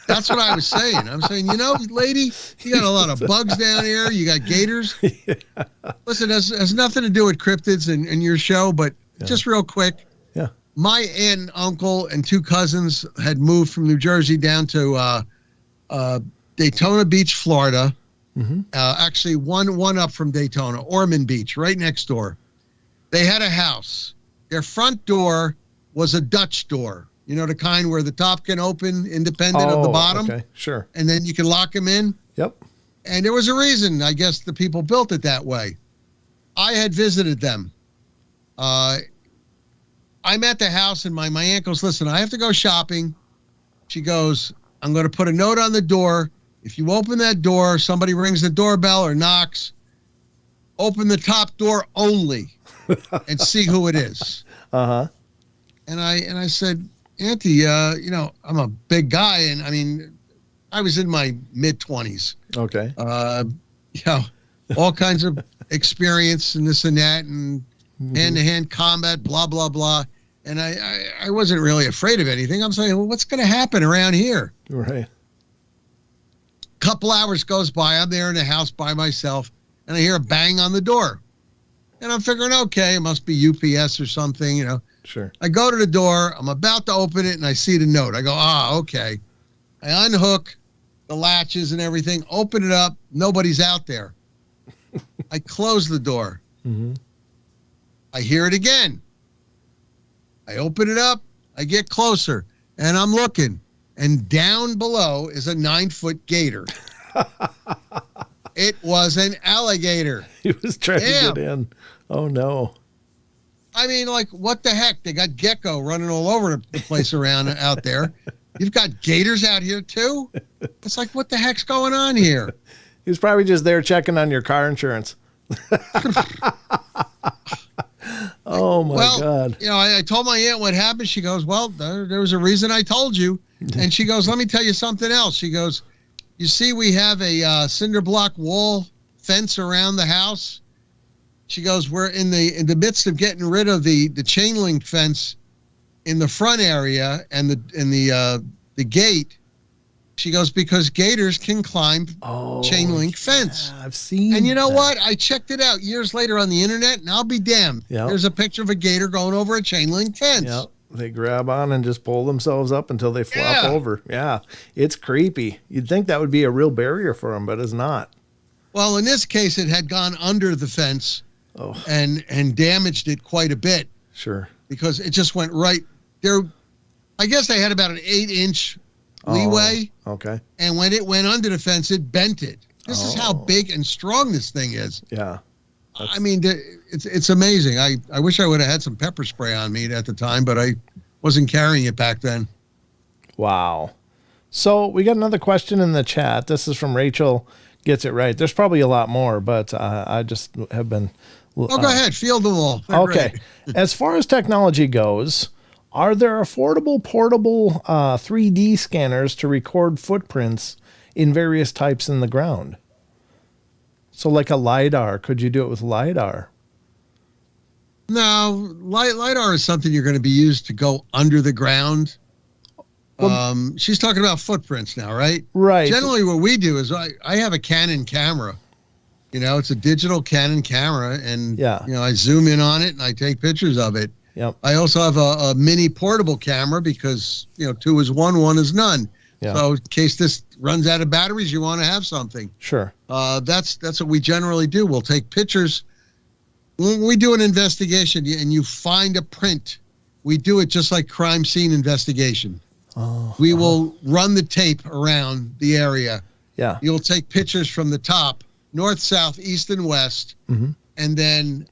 That's what I was saying. I'm saying, lady, you got a lot of bugs down here. You got gators. Yeah. Listen, it has nothing to do with cryptids and your show, but just real quick. Yeah. My aunt and uncle and 2 cousins had moved from New Jersey down to Daytona Beach, Florida. Actually, one up from Daytona, Ormond Beach, right next door. They had a house. Their front door was a Dutch door. The kind where the top can open independent of the bottom. Okay, sure. And then you can lock them in. Yep. And there was a reason, I guess, the people built it that way. I had visited them. I'm at the house, and my aunt goes, listen, I have to go shopping. She goes, I'm going to put a note on the door. If you open that door, somebody rings the doorbell or knocks, open the top door only and see who it is. And I said, Auntie, I'm a big guy, and I was in my mid-20s. Okay. All kinds of experience and this and that, and hand-to-hand combat, blah, blah, blah. And I wasn't really afraid of anything. I'm saying, well, what's going to happen around here? Right. Couple hours goes by. I'm there in the house by myself, and I hear a bang on the door. And I'm figuring, okay, it must be UPS or something, you know. Sure. I go to the door. I'm about to open it, and I see the note. I go, okay. I unhook the latches and everything, open it up. Nobody's out there. I close the door. Mm-hmm. I hear it again. I open it up. I get closer, and I'm looking. And down below is a 9-foot gator. It was an alligator. He was trying to get in. Oh, no. I mean, like, what the heck? They got gecko running all over the place out there. You've got gators out here, too? It's like, what the heck's going on here? He was probably just there checking on your car insurance. Oh, my God. You know, I told my aunt what happened. She goes, well, there was a reason I told you. And she goes, let me tell you something else. She goes, you see, we have a cinder block wall fence around the house. She goes, we're in the midst of getting rid of the chain link fence in the front area and the gate. She goes, because gators can climb chain link fence. I've seen. And you know what? I checked it out years later on the internet, and I'll be damned. Yep. There's a picture of a gator going over a chain link fence. Yep. They grab on and just pull themselves up until they flop over. Yeah. It's creepy. You'd think that would be a real barrier for them, but it's not. Well, in this case, it had gone under the fence and damaged it quite a bit. Sure. Because it just went right there. I guess they had about an 8-inch leeway. Okay. And when it went under the fence, it bent it. This is how big and strong this thing is. Yeah. I mean, it's amazing. I wish I would have had some pepper spray on me at the time, but I wasn't carrying it back then. Wow. So we got another question in the chat. This is from Rachel Gets It Right. There's probably a lot more, but I just have been... go ahead. Field them all. They're okay. great. As far as technology goes, are there affordable portable 3D scanners to record footprints in various types in the ground? So like a LiDAR, could you do it with LiDAR? No, LiDAR is something you're going to be used to go under the ground. Well, she's talking about footprints now, right? Right. Generally what we do is I have a Canon camera. You know, it's a digital Canon camera, and you know, I zoom in on it and I take pictures of it. Yep. I also have a mini portable camera because, you know, 2 is 1, 1 is none. Yeah. So in case this runs out of batteries, you want to have something. Sure. That's what we generally do. We'll take pictures. When we do an investigation and you find a print, we do it just like crime scene investigation. We will run the tape around the area. Yeah. You'll take pictures from the top, north, south, east, and west, and then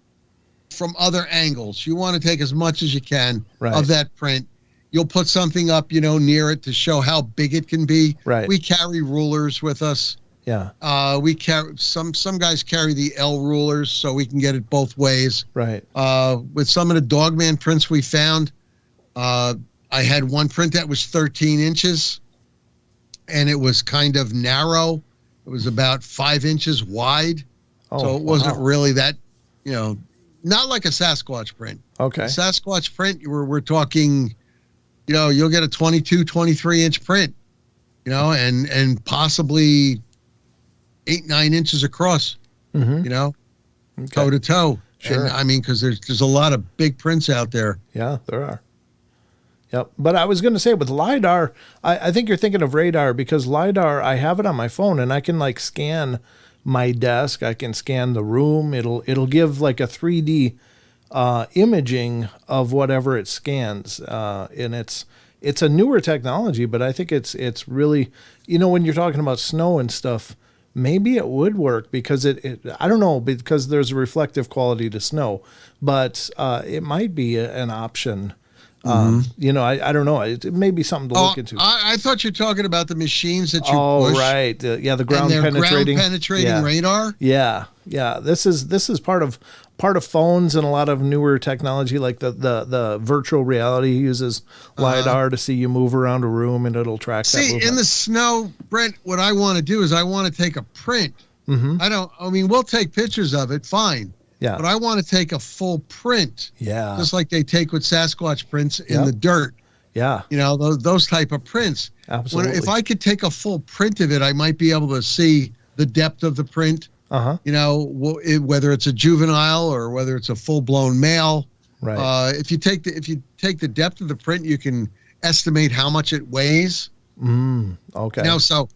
from other angles. You want to take as much as you can of that print. You'll put something up, you know, near it to show how big it can be. Right. We carry rulers with us. Yeah. We carry some guys carry the L rulers so we can get it both ways. Right. With some of the Dogman prints we found, I had one print that was 13 inches, and it was kind of narrow. It was about 5 inches wide. So it wasn't really that, you know, not like a Sasquatch print. Okay. A Sasquatch print, we're talking, you know, you'll get a 22, 23-inch print, you know, and possibly 8, 9 inches across, you know, toe to toe. Sure. And, I mean, because there's a lot of big prints out there. Yeah, there are. Yep. But I was going to say with LiDAR, I think you're thinking of radar, because LiDAR, I have it on my phone and I can like scan my desk. I can scan the room. It'll give like a 3D imaging of whatever it scans. And it's a newer technology, but I think it's really, you know, when you're talking about snow and stuff, maybe it would work because I don't know, because there's a reflective quality to snow, but it might be an option. You know, I don't know. It may be something to look into. I thought you're talking about the machines that you push. Oh, right. Yeah, the ground penetrating radar. Yeah. This is part of phones and a lot of newer technology, like the virtual reality uses LiDAR to see you move around a room and it'll track that movement. In the snow, Brent, what I want to do is I want to take a print. I mean, we'll take pictures of it, fine. Yeah. But I want to take a full print. Yeah. Just like they take with Sasquatch prints in the dirt. Yeah. You know, those type of prints. Absolutely. If I could take a full print of it, I might be able to see the depth of the print. You know, whether it's a juvenile or whether it's a full-blown male. Right. If you take the depth of the print, you can estimate how much it weighs. Okay. You know, so,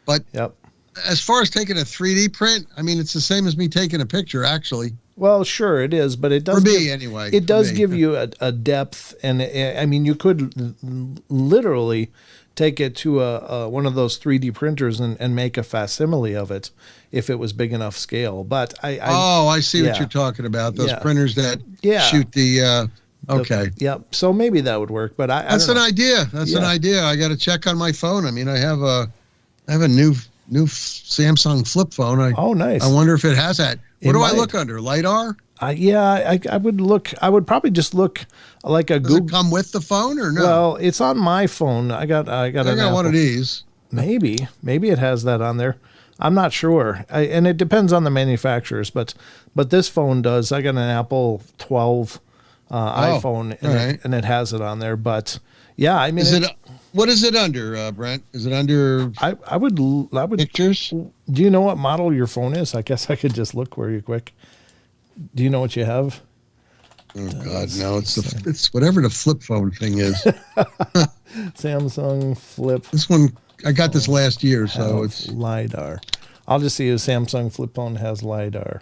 but Yep. as far as taking a 3D print, I mean, it's the same as me taking a picture, actually. Well, sure it is, but it does For me, anyway. It does give you a depth, and I mean, you could literally take it to one of those 3D printers and make a facsimile of it if it was big enough scale. But I see what you're talking about. Those printers that shoot the. Okay. Yep. So maybe that would work, but that's an idea. That's an idea. I got to check on my phone. I mean, I have a new Samsung flip phone. Oh, nice. I wonder if it has that. What do I look under? LiDAR? I would look. I would probably just look like a Does Google. it come with the phone or no? Well, it's on my phone. I got one of these. Maybe it has that on there. I'm not sure, and it depends on the manufacturers. But this phone does. I got an Apple 12 iPhone, and it has it on there. But yeah, I mean, what is it under, Brent? Is it under? I would pictures. Do you know what model your phone is? I guess I could just look for you quick. Do you know what you have? Oh God, no! It's whatever the flip phone thing is. Samsung Flip. This one I got this last year, so it's LiDAR. I'll just see if Samsung Flip phone has LiDAR.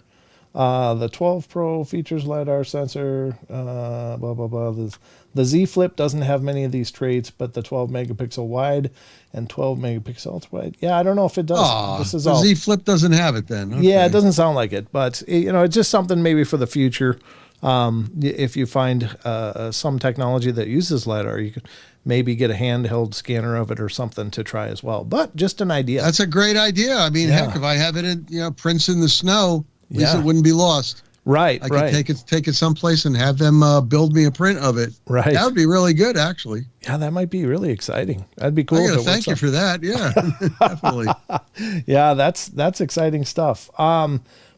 The 12 Pro features LiDAR sensor. Blah blah blah. The Z Flip doesn't have many of these traits, but the 12 megapixel wide and 12 megapixel ultra wide. Yeah, I don't know if it does. The Z Flip doesn't have it then. Okay. Yeah, it doesn't sound like it, but it's just something maybe for the future. If you find some technology that uses LiDAR, you could maybe get a handheld scanner of it or something to try as well. But just an idea. That's a great idea. I mean, heck, if I have it in prints in the snow, at least it wouldn't be lost. Right, I could take it someplace and have them build me a print of it. Right. That would be really good, actually. Yeah, that might be really exciting. That'd be cool. I gotta thank you for that. Yeah, definitely. Yeah, that's exciting stuff.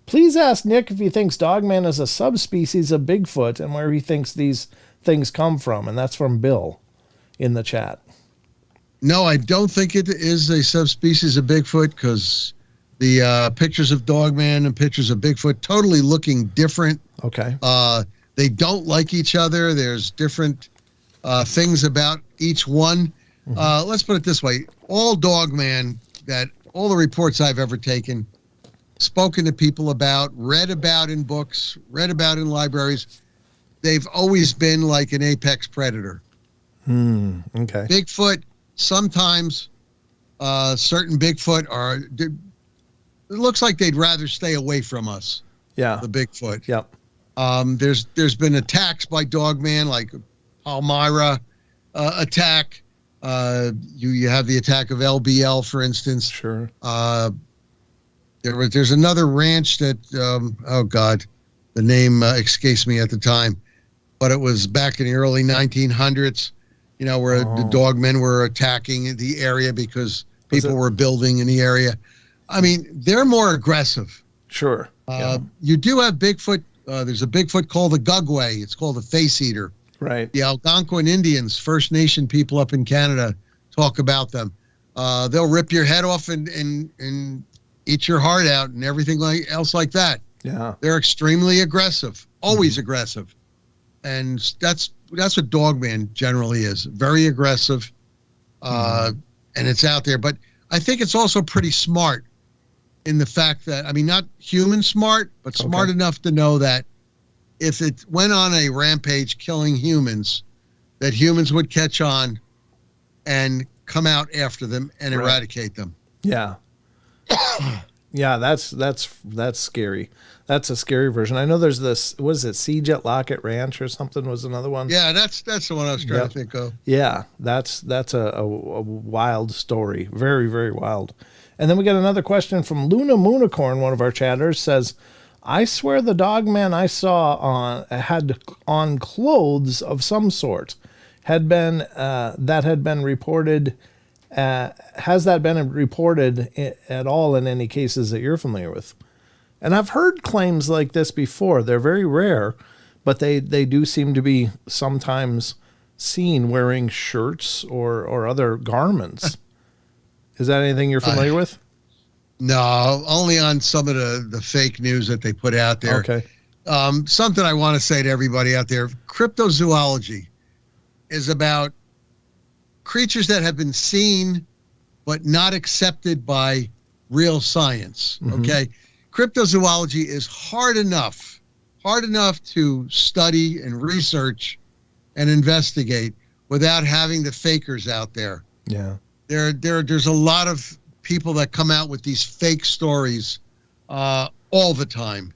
Please ask Nick if he thinks Dogman is a subspecies of Bigfoot and where he thinks these things come from. And that's from Bill in the chat. No, I don't think it is a subspecies of Bigfoot because the pictures of Dogman and pictures of Bigfoot totally looking different. Okay. They don't like each other. There's different things about each one. Let's put it this way. All Dogman, all the reports I've ever taken, spoken to people about, read about in books, read about in libraries, they've always been like an apex predator. Okay. Bigfoot, sometimes certain Bigfoot it looks like they'd rather stay away from us. Yeah. The Bigfoot. Yep. There's been attacks by Dogman, like Palmyra attack. You have the attack of LBL, for instance. Sure. There's another ranch that oh God, the name escapes me at the time, but it was back in the early 1900s. Where the Dogmen were attacking the area because people were building in the area. I mean, they're more aggressive. Sure. You do have Bigfoot. There's a Bigfoot called the Gugway. It's called the Face Eater. Right. The Algonquin Indians, First Nation people up in Canada, talk about them. They'll rip your head off and eat your heart out and everything else like that. Yeah. They're extremely aggressive, always aggressive. And that's what Dogman generally is. Very aggressive. And it's out there. But I think it's also pretty smart in the fact that, I mean, not human smart, but smart enough to know that if it went on a rampage killing humans, that humans would catch on and come out after them and eradicate them. Yeah. Yeah, that's scary. That's a scary version. I know there's this, what is it, Siege at Lockett Ranch or something was another one? Yeah, that's the one I was trying to think of. Yeah, that's a wild story. Very, very wild. And then we got another question from Luna Moonicorn, one of our chatters, says, I swear the Dogman I saw had on clothes of some sort had been reported. Has that been reported at all in any cases that you're familiar with? And I've heard claims like this before. They're very rare, but they do seem to be sometimes seen wearing shirts or other garments. Is that anything you're familiar with? No, only on some of the fake news that they put out there. Okay. Something I want to say to everybody out there, cryptozoology is about creatures that have been seen but not accepted by real science, okay? Cryptozoology is hard enough to study and research and investigate without having the fakers out there. Yeah. There's a lot of people that come out with these fake stories all the time.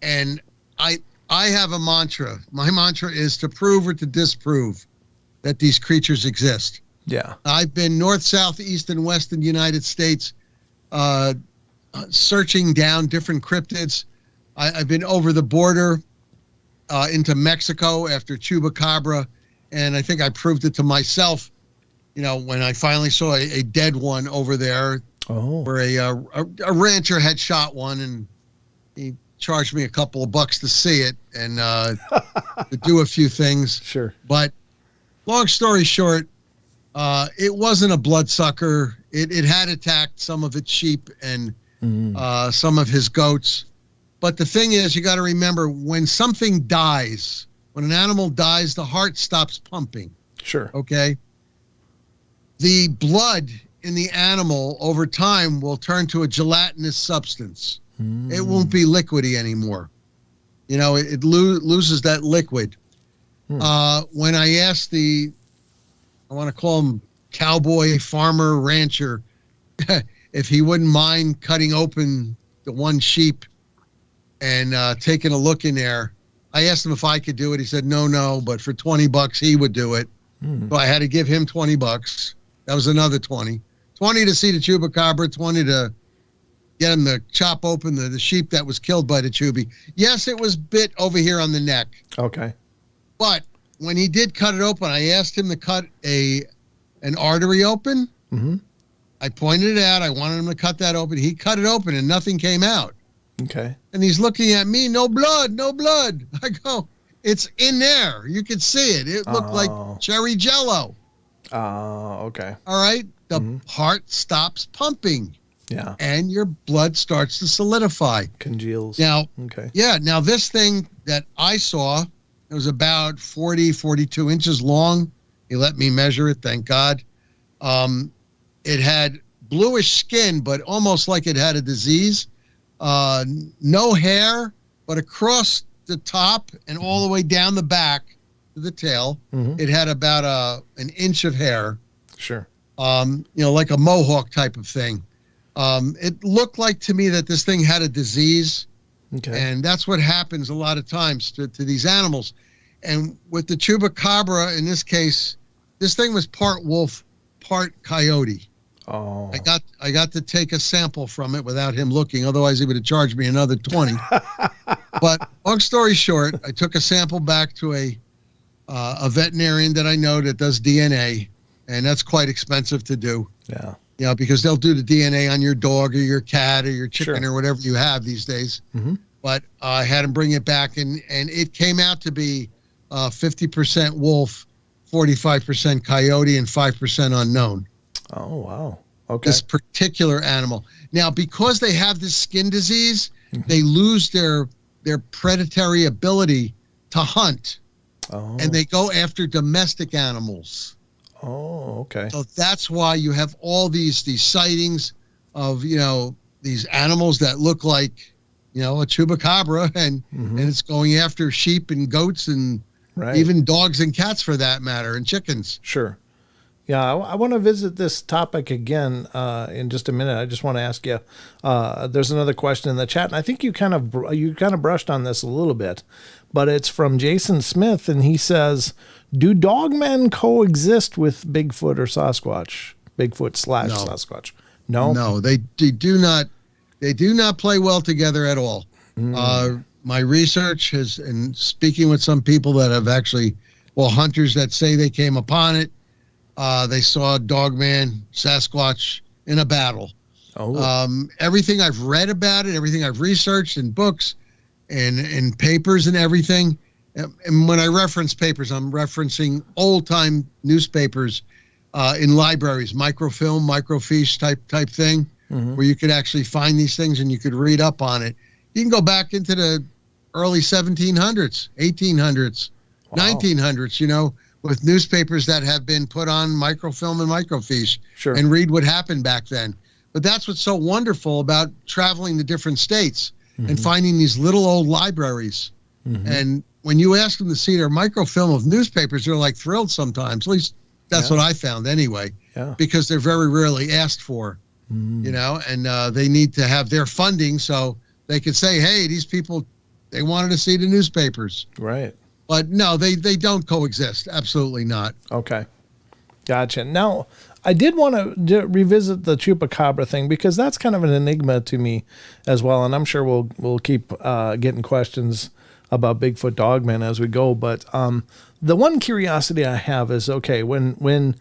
And I have a mantra. My mantra is to prove or to disprove that these creatures exist. Yeah. I've been north, south, east, and west in the United States searching down different cryptids. I've been over the border into Mexico after Chupacabra, and I think I proved it to myself, when I finally saw a dead one over there where a rancher had shot one, and he charged me a couple of bucks to see it and to do a few things. Sure. But long story short, it wasn't a bloodsucker. It had attacked some of its sheep and some of his goats. But the thing is, you got to remember, when something dies, when an animal dies, the heart stops pumping. Sure. Okay? The blood in the animal over time will turn to a gelatinous substance. It won't be liquidy anymore. It loses that liquid. When I asked I want to call him cowboy, farmer, rancher, if he wouldn't mind cutting open the one sheep and taking a look in there, I asked him if I could do it. He said, no, but for $20 he would do it. So I had to give him $20. That was another 20 to see the chupacabra, 20 to get him to chop open the sheep that was killed by the chubi. Yes, it was bit over here on the neck. Okay. But when he did cut it open, I asked him to cut an artery open. I pointed it out. I wanted him to cut that open. He cut it open and nothing came out. Okay. And he's looking at me, no blood. I go, it's in there. You could see it. It looked like cherry jello. Okay. All right. The heart stops pumping. Yeah. And your blood starts to solidify. Congeals. Now, okay. Yeah. Now, this thing that I saw, it was about 42 inches long. He let me measure it, thank God. It had bluish skin, but almost like it had a disease. No hair, but across the top and all the way down the back to the tail, it had about an inch of hair. Sure. Like a mohawk type of thing. It looked like to me that this thing had a disease. Okay. And that's what happens a lot of times to these animals. And with the chupacabra, in this case, this thing was part wolf, part coyote. Oh. I got to take a sample from it without him looking. Otherwise, he would have charged me another 20. But long story short, I took a sample back to a veterinarian that I know that does DNA, and that's quite expensive to do. Yeah. Because they'll do the DNA on your dog or your cat or your chicken Sure. or whatever you have these days. But I had him bring it back, and it came out to be 50% wolf, 45% coyote, and 5% unknown. Oh, wow. Okay. This particular animal. Now, because they have this skin disease, they lose their predatory ability to hunt. Oh. And they go after domestic animals. Oh, okay. So that's why you have all these sightings of, these animals that look like, a chupacabra, and it's going after sheep and goats and even dogs and cats for that matter, and chickens. Sure. Yeah, I want to visit this topic again in just a minute. I just want to ask you. There's another question in the chat, and I think you kind of brushed on this a little bit, but it's from Jason Smith, and he says, "Do dogmen coexist with Bigfoot or Sasquatch? Bigfoot / Sasquatch?" No, they do not. They do not play well together at all. My research has, and speaking with some people that have actually, hunters that say they came upon it. They saw Dogman, Sasquatch in a battle. Everything I've read about it, everything I've researched in books and in papers and everything. And when I reference papers, I'm referencing old-time newspapers in libraries, microfilm, microfiche type thing, where you could actually find these things and you could read up on it. You can go back into the early 1700s, 1800s, 1900s, with newspapers that have been put on microfilm and microfiche and read what happened back then. But that's what's so wonderful about traveling to different states and finding these little old libraries. And when you ask them to see their microfilm of newspapers, they're like thrilled sometimes. At least that's what I found anyway, because they're very rarely asked for, and they need to have their funding so they could say, hey, these people, they wanted to see the newspapers. Right. But no, they don't coexist. Absolutely not. Okay. Gotcha. Now, I did want to revisit the chupacabra thing because that's kind of an enigma to me as well. And I'm sure we'll keep getting questions about Bigfoot Dogman as we go. But the one curiosity I have is, okay, when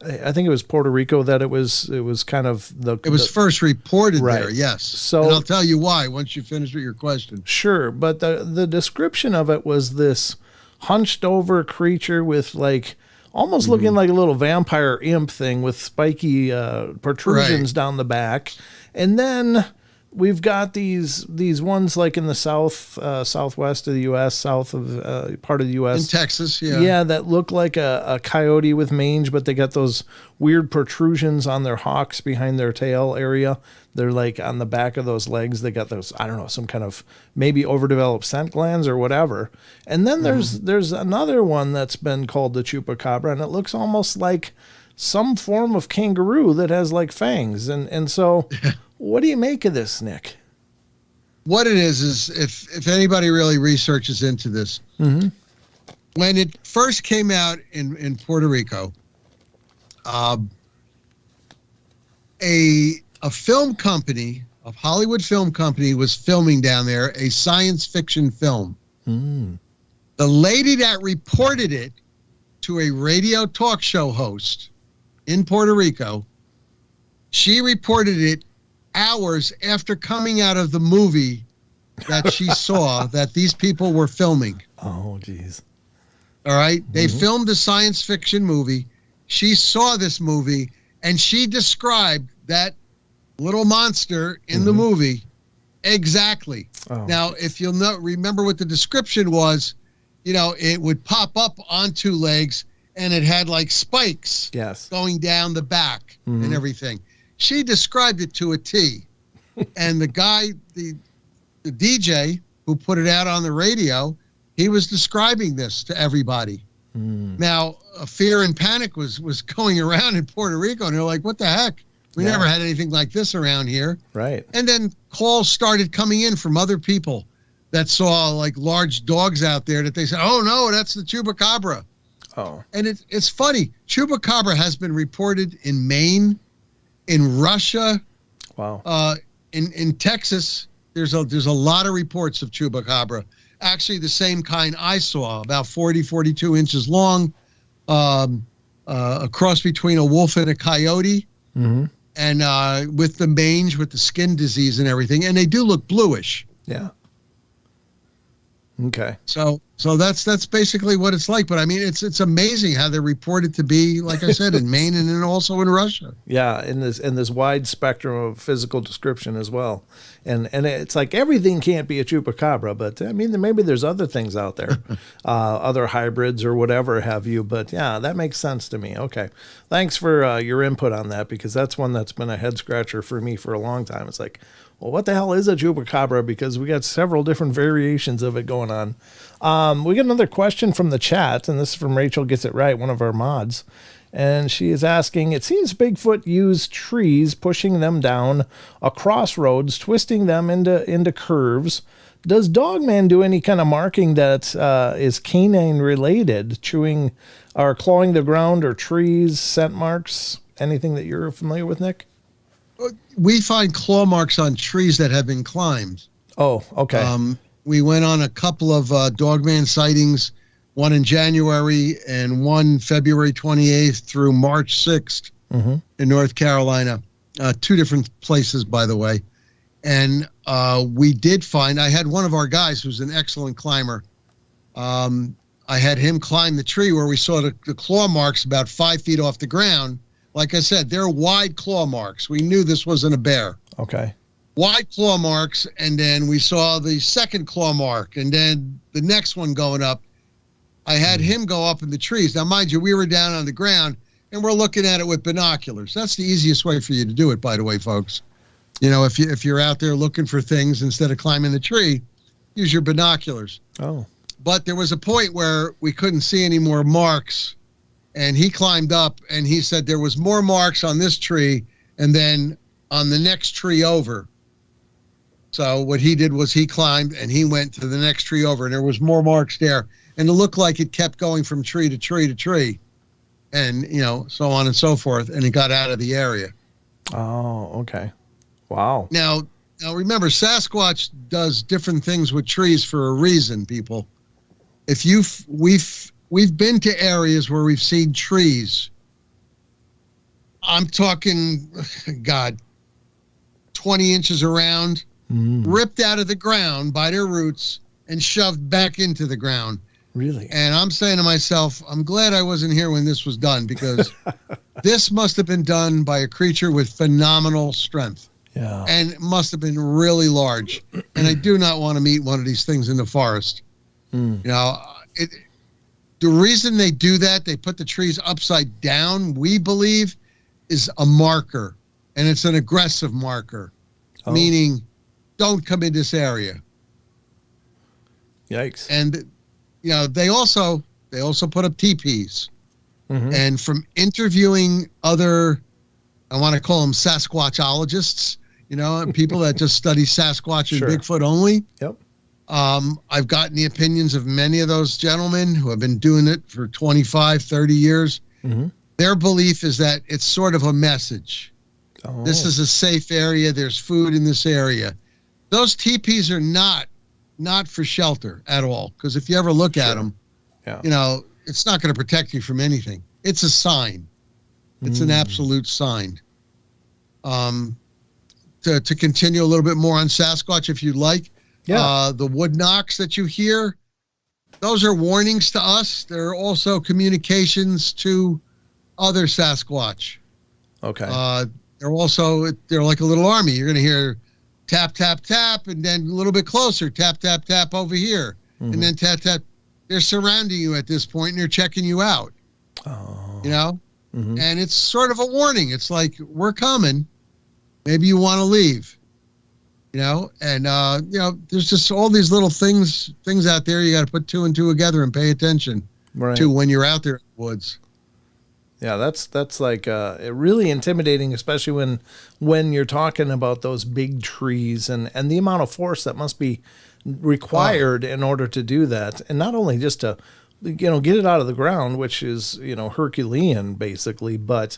I think it was Puerto Rico that it was kind of it was first reported there, yes. So, and I'll tell you why once you finish with your question. Sure, but the description of it was this hunched over creature with like almost looking like a little vampire imp thing with spiky protrusions down the back, and then we've got these ones like in the southwest of the U.S., south of part of the U.S. In Texas, that look like a coyote with mange, but they got those weird protrusions on their hocks behind their tail area. They're like on the back of those legs. They got those, I don't know, some kind of maybe overdeveloped scent glands or whatever. And then there's another one that's been called the chupacabra, and it looks almost like some form of kangaroo that has like fangs. And so what do you make of this, Nick? What it is if anybody really researches into this, when it first came out in Puerto Rico, a film company, a Hollywood film company, was filming down there a science fiction film. The lady that reported it to a radio talk show host in Puerto Rico, she reported it hours after coming out of the movie that she saw that these people were filming. Oh, geez. All right. They filmed a science fiction movie. She saw this movie and she described that little monster in the movie exactly. Now, if you'll remember what the description was, it would pop up on two legs and it had like spikes going down the back and everything. She described it to a T. And the guy, the DJ who put it out on the radio, he was describing this to everybody. Now, fear and panic was going around in Puerto Rico, and they're like, what the heck? We never had anything like this around here. Right. And then calls started coming in from other people that saw like large dogs out there that they said, oh, no, that's the chupacabra. Oh. And it's funny. Chupacabra has been reported in Maine, in Russia. Wow. In Texas, there's a lot of reports of chupacabra. Actually, the same kind I saw, about 40, 42 inches long, a cross between a wolf and a coyote, and with the mange, with the skin disease and everything. And they do look bluish. Yeah. Okay. So that's basically what it's like. But I mean, it's amazing how they're reported to be, like I said, in Maine and then also in Russia. Yeah, in this wide spectrum of physical description as well, and it's like everything can't be a chupacabra, but I mean maybe there's other things out there, other hybrids or whatever have you. But yeah, that makes sense to me. Okay, thanks for your input on that, because that's one that's been a head scratcher for me for a long time. It's like, well, what the hell is a chupacabra? Because we got several different variations of it going on. We got another question from the chat, and this is from Rachel Gets It Right, one of our mods. And she is asking, it seems Bigfoot used trees, pushing them down a crossroads, twisting them into curves. Does Dogman do any kind of marking that is canine related, chewing or clawing the ground or trees, scent marks, anything that you're familiar with, Nick? We find claw marks on trees that have been climbed. Oh, okay. We went on a couple of Dogman sightings, one in January and one February 28th through March 6th in North Carolina. two different places, by the way. And we did find, I had one of our guys who's an excellent climber. I had him climb the tree where we saw the claw marks about 5 feet off the ground. Like I said, they're wide claw marks. We knew this wasn't a bear. Okay. Wide claw marks, and then we saw the second claw mark, and then the next one going up. I had him go up in the trees. Now, mind you, we were down on the ground, and we're looking at it with binoculars. That's the easiest way for you to do it, by the way, folks. You know, if you're out there looking for things instead of climbing the tree, use your binoculars. Oh. But there was a point where we couldn't see any more marks, and he climbed up, and he said there was more marks on this tree and then on the next tree over. So what he did was he climbed, and he went to the next tree over, and there was more marks there. And it looked like it kept going from tree to tree to tree, and, you know, so on and so forth, and it got out of the area. Oh, okay. Wow. Now remember, Sasquatch does different things with trees for a reason, people. If we've been to areas where we've seen trees. I'm talking, God, 20 inches around, ripped out of the ground by their roots and shoved back into the ground. Really? And I'm saying to myself, I'm glad I wasn't here when this was done, because this must have been done by a creature with phenomenal strength. Yeah. And it must have been really large. And I do not want to meet one of these things in the forest. You know, the reason they do that, they put the trees upside down, we believe, is a marker. And it's an aggressive marker, meaning don't come in this area. Yikes. And, you know, they also put up teepees. And from interviewing other, I want to call them Sasquatchologists, you know, people that just study Sasquatch and Bigfoot only. Yep. I've gotten the opinions of many of those gentlemen who have been doing it for 25, 30 years. Their belief is that it's sort of a message. This is a safe area. There's food in this area. Those teepees are not for shelter at all. Because if you ever look at them, you know, it's not going to protect you from anything. It's a sign. It's an absolute sign. To continue a little bit more on Sasquatch, if you'd like. The wood knocks that you hear, those are warnings to us. They're also communications to other Sasquatch. Okay. They're like a little army. You're going to hear tap, tap, tap, and then a little bit closer, tap, tap, tap over here, and then tap, tap. They're surrounding you at this point, and they're checking you out. You know? And it's sort of a warning. It's like, we're coming. Maybe you want to leave. You know, and, you know, there's just all these little things out there you got to put two and two together and pay attention to when you're out there in the woods. Yeah, that's like really intimidating, especially when you're talking about those big trees and the amount of force that must be required in order to do that. And not only just to, you know, get it out of the ground, which is, you know, Herculean basically, but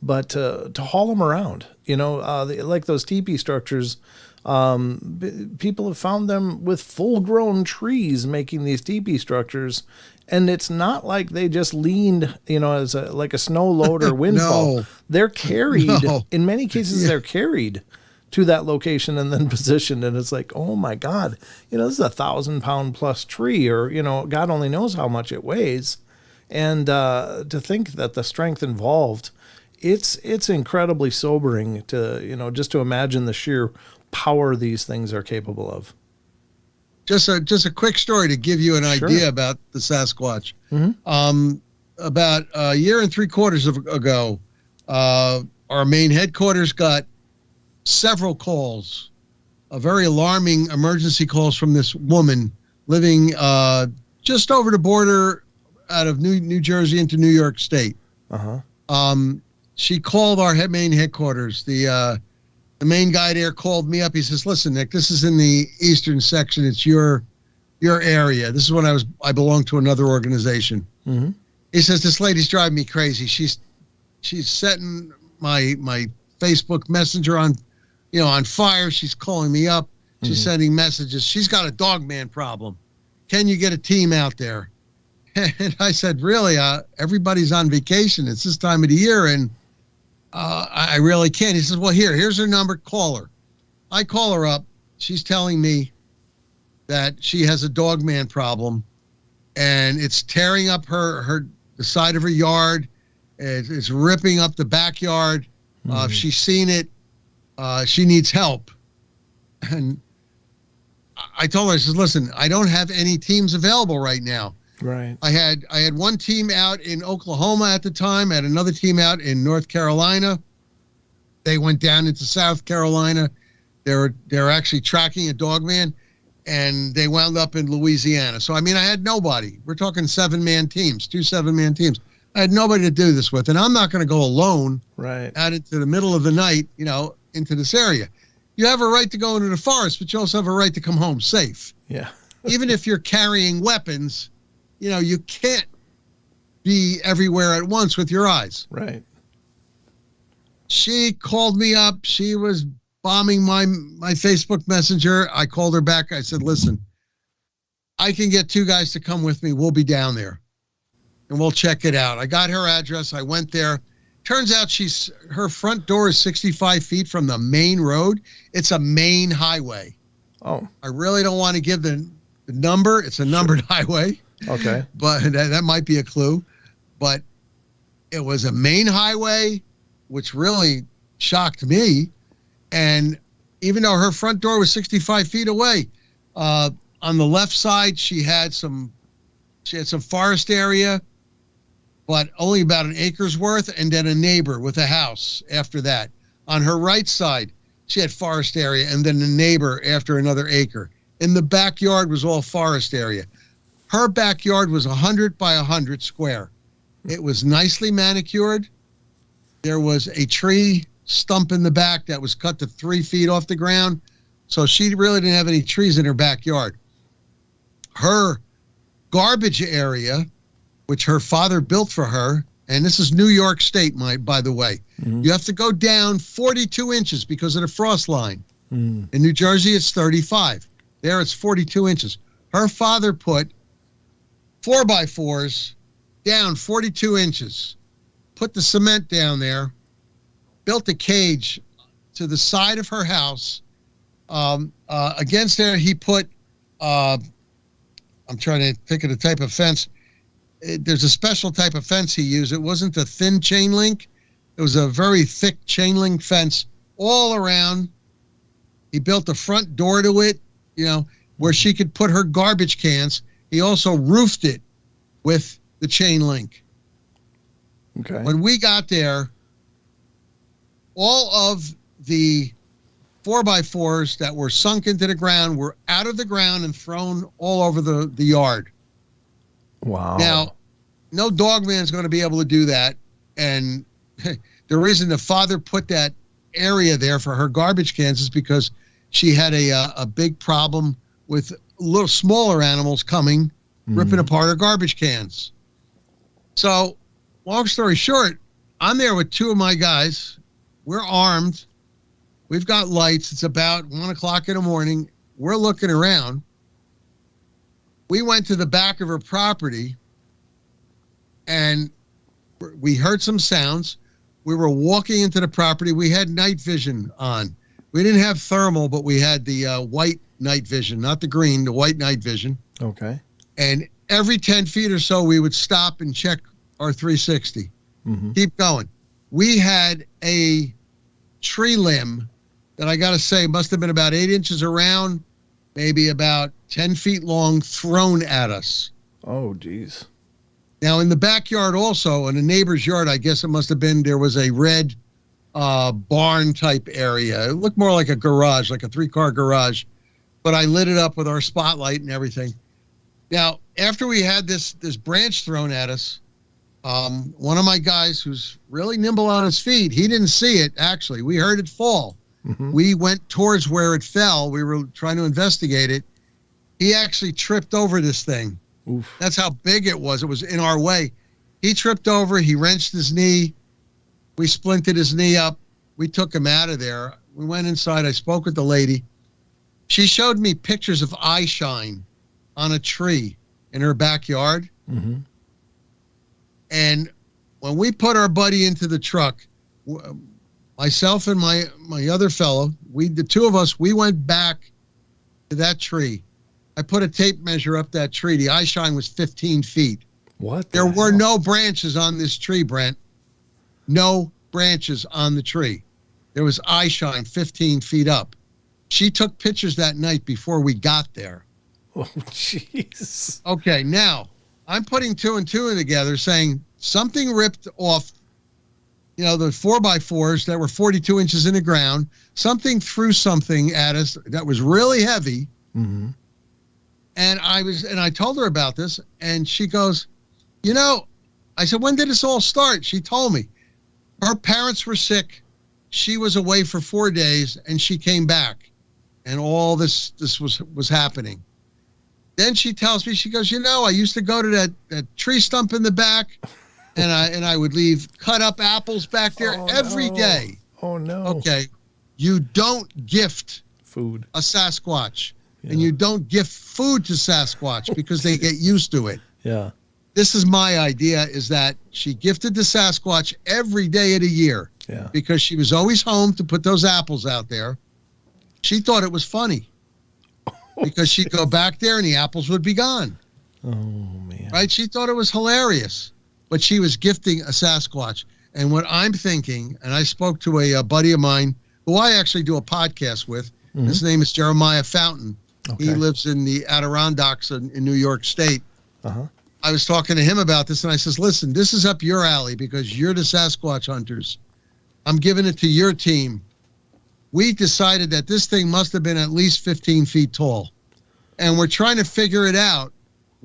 to haul them around, you know, like those teepee structures. People have found them with full-grown trees making these teepee structures, and it's not like they just leaned, you know, as like a snow load or windfall. No. They're carried. In many cases, they're carried to that location and then positioned, and it's like, oh my God, you know, this is 1,000-pound plus tree, or, you know, God only knows how much it weighs, and to think that the strength involved, it's incredibly sobering to, you know, just to imagine the sheer power these things are capable of. Just a quick story to give you an idea about the Sasquatch. About a year and 3/4 ago, our main headquarters got several calls, very alarming emergency calls from this woman living just over the border out of New Jersey into New York State. She called our main headquarters. The main guy there called me up. He says, "Listen, Nick, this is in the eastern section. It's your area. This is when I belong to another organization." He says, "This lady's driving me crazy. She's setting my Facebook Messenger on fire. She's calling me up. She's sending messages. She's got a dogman problem. Can you get a team out there?" And I said, "Really? Everybody's on vacation. It's this time of the year, and I really can't. He says, well, here's her number. Call her. I call her up. She's telling me that she has a dogman problem, and it's tearing up the side of her yard. It's ripping up the backyard. If she's seen it, she needs help. And I told her, I said, listen, I don't have any teams available right now. Right. I had one team out in Oklahoma at the time. I had another team out in North Carolina. They went down into South Carolina. They're actually tracking a dogman, and they wound up in Louisiana. So, I mean, I had nobody. We're talking 7-man teams, 2 7-man teams. I had nobody to do this with, and I'm not going to go alone out into the middle of the night, into this area. You have a right to go into the forest, but you also have a right to come home safe. Yeah. Even if you're carrying weapons, you can't be everywhere at once with your eyes. Right. She called me up. She was bombing my Facebook Messenger. I called her back. I said, listen, I can get 2 guys to come with me. We'll be down there, and we'll check it out. I got her address. I went there. Turns out her front door is 65 feet from the main road. It's a main highway. Oh. I really don't want to give the number. It's a numbered highway. Okay. But that might be a clue. But it was a main highway, which really shocked me. And even though her front door was 65 feet away, on the left side, she had some forest area, but only about an acre's worth, and then a neighbor with a house after that. On her right side, she had forest area, and then a neighbor after another acre. In the backyard was all forest area. Her backyard was 100 by 100 square. It was nicely manicured. There was a tree stump in the back that was cut to 3 feet off the ground. So she really didn't have any trees in her backyard. Her garbage area, which her father built for her, and this is New York State, by the way. Mm-hmm. You have to go down 42 inches because of the frost line. In New Jersey, it's 35. There, it's 42 inches. Her father put 4x4s down 42 inches, put the cement down there, built a cage to the side of her house. Against there, he put, I'm trying to think of the type of fence. There's a special type of fence he used. It wasn't a thin chain link. It was a very thick chain link fence all around. He built a front door to it, where she could put her garbage cans. He also roofed it with the chain link. Okay. When we got there, all of the 4x4s that were sunk into the ground were out of the ground and thrown all over the yard. Wow. Now, no dogman's going to be able to do that. And the reason the father put that area there for her garbage cans is because she had a big problem with little smaller animals coming, ripping apart her garbage cans. So, long story short, I'm there with 2 of my guys. We're armed. We've got lights. It's about 1 o'clock in the morning. We're looking around. We went to the back of her property, and we heard some sounds. We were walking into the property. We had night vision on. We didn't have thermal, but we had the white night vision, not the green, the white night vision. Okay. And every 10 feet or so, we would stop and check our 360. Keep going. We had a tree limb that I got to say must have been about 8 inches around, maybe about 10 feet long, thrown at us. Oh, geez. Now, in the backyard also, in a neighbor's yard, I guess it must have been, there was a red barn type area. It looked more like a garage, like a 3-car garage, but I lit it up with our spotlight and everything. Now, after we had this branch thrown at us, one of my guys who's really nimble on his feet, he didn't see it, actually. We heard it fall. We went towards where it fell. We were trying to investigate it. He actually tripped over this thing. Oof. That's how big it was. It was in our way. He tripped over. He wrenched his knee. We splinted his knee up. We took him out of there. We went inside. I spoke with the lady. She showed me pictures of eye shine on a tree in her backyard. And when we put our buddy into the truck, myself and my other fellow, the two of us, we went back to that tree. I put a tape measure up that tree. The eye shine was 15 feet. What? There were no branches on this tree, Brent. No branches on the tree. There was eye shine 15 feet up. She took pictures that night before we got there. Oh, jeez. Okay, now I'm putting two and two together saying something ripped off, the 4x4s that were 42 inches in the ground. Something threw something at us that was really heavy. Mm-hmm. And I told her about this, and she goes, I said, when did this all start? She told me her parents were sick. She was away for 4 days, and she came back, and all this was happening. Then she tells me, she goes, I used to go to that tree stump in the back, and I would leave cut up apples back there every day. Oh no. Okay. You don't gift food a Sasquatch, and you don't gift food to Sasquatch because they get used to it. Yeah. This is my idea, is that she gifted the Sasquatch every day of the year. Yeah. Because she was always home to put those apples out there. She thought it was funny. Because she'd go back there and the apples would be gone. Oh, man. Right? She thought it was hilarious. But she was gifting a Sasquatch. And what I'm thinking, and I spoke to a buddy of mine who I actually do a podcast with. Mm-hmm. His name is Jeremiah Fountain. Okay. He lives in the Adirondacks in New York State. Uh-huh. I was talking to him about this, and I says, listen, this is up your alley because you're the Sasquatch hunters. I'm giving it to your team. We decided that this thing must have been at least 15 feet tall. And we're trying to figure it out,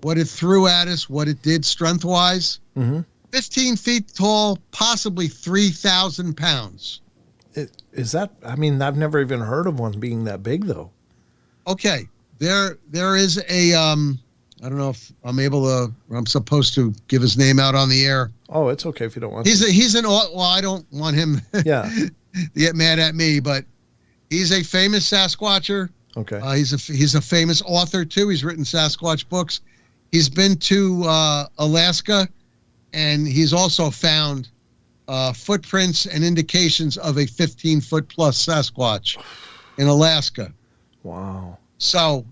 what it threw at us, what it did strength-wise. Mm-hmm. 15 feet tall, possibly 3,000 pounds. Is that, I've never even heard of one being that big, though. Okay. There is a, I don't know if I'm supposed to give his name out on the air. Oh, it's okay if you don't want to. Well, I don't want him to get mad at me, but he's a famous Sasquatcher. Okay. He's a famous author, too. He's written Sasquatch books. He's been to Alaska, and he's also found footprints and indications of a 15-foot plus Sasquatch in Alaska. Wow. So,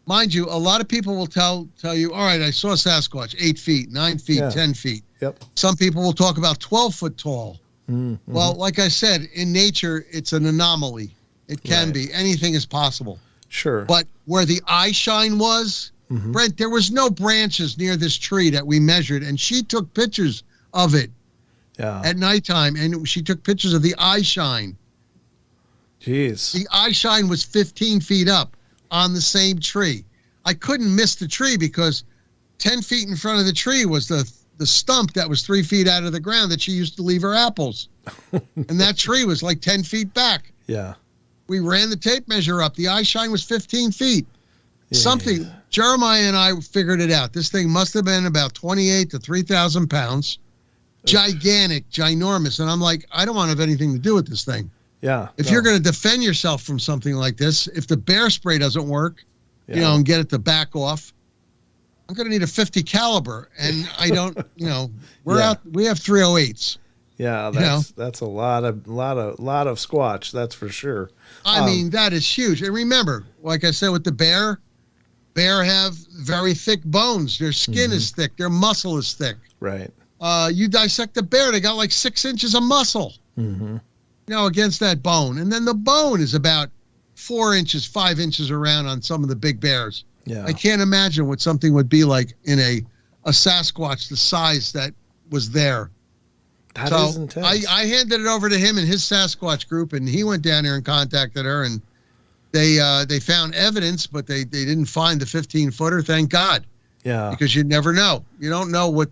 mind you, a lot of people will tell you, all right, I saw Sasquatch, 8 feet, 9 feet, 10 feet. Yep. Some people will talk about 12 foot tall. Mm-hmm. Well, like I said, in nature, it's an anomaly. It can be. Anything is possible. Sure. But where the eye shine was, mm-hmm. Brent, there was no branches near this tree that we measured, and she took pictures of it at nighttime, and she took pictures of the eye shine. Jeez. The eye shine was 15 feet up on the same tree. I couldn't miss the tree because 10 feet in front of the tree was the stump that was 3 feet out of the ground that she used to leave her apples. And that tree was like 10 feet back. Yeah. We ran the tape measure up. The eye shine was 15 feet. Yeah. Jeremiah and I figured it out. This thing must have been about 28 to 3,000 pounds. Gigantic, ginormous. And I'm like, I don't want to have anything to do with this thing. Yeah. If you're going to defend yourself from something like this, if the bear spray doesn't work, and get it to back off, I'm going to need a 50 caliber. And I don't, we have 308s. Yeah, that's a lot of squatch, that's for sure. I mean, that is huge. And remember, like I said with the bear have very thick bones. Their skin mm-hmm. is thick. Their muscle is thick. Right. You dissect a bear, they got like 6 inches of muscle, mm-hmm. Against that bone. And then the bone is about 4 inches, 5 inches around on some of the big bears. Yeah. I can't imagine what something would be like in a Sasquatch the size that was there. That is intense. I handed it over to him and his Sasquatch group, and he went down there and contacted her, and they found evidence, but they didn't find the 15-footer. Thank God. Yeah. Because you never know. You don't know what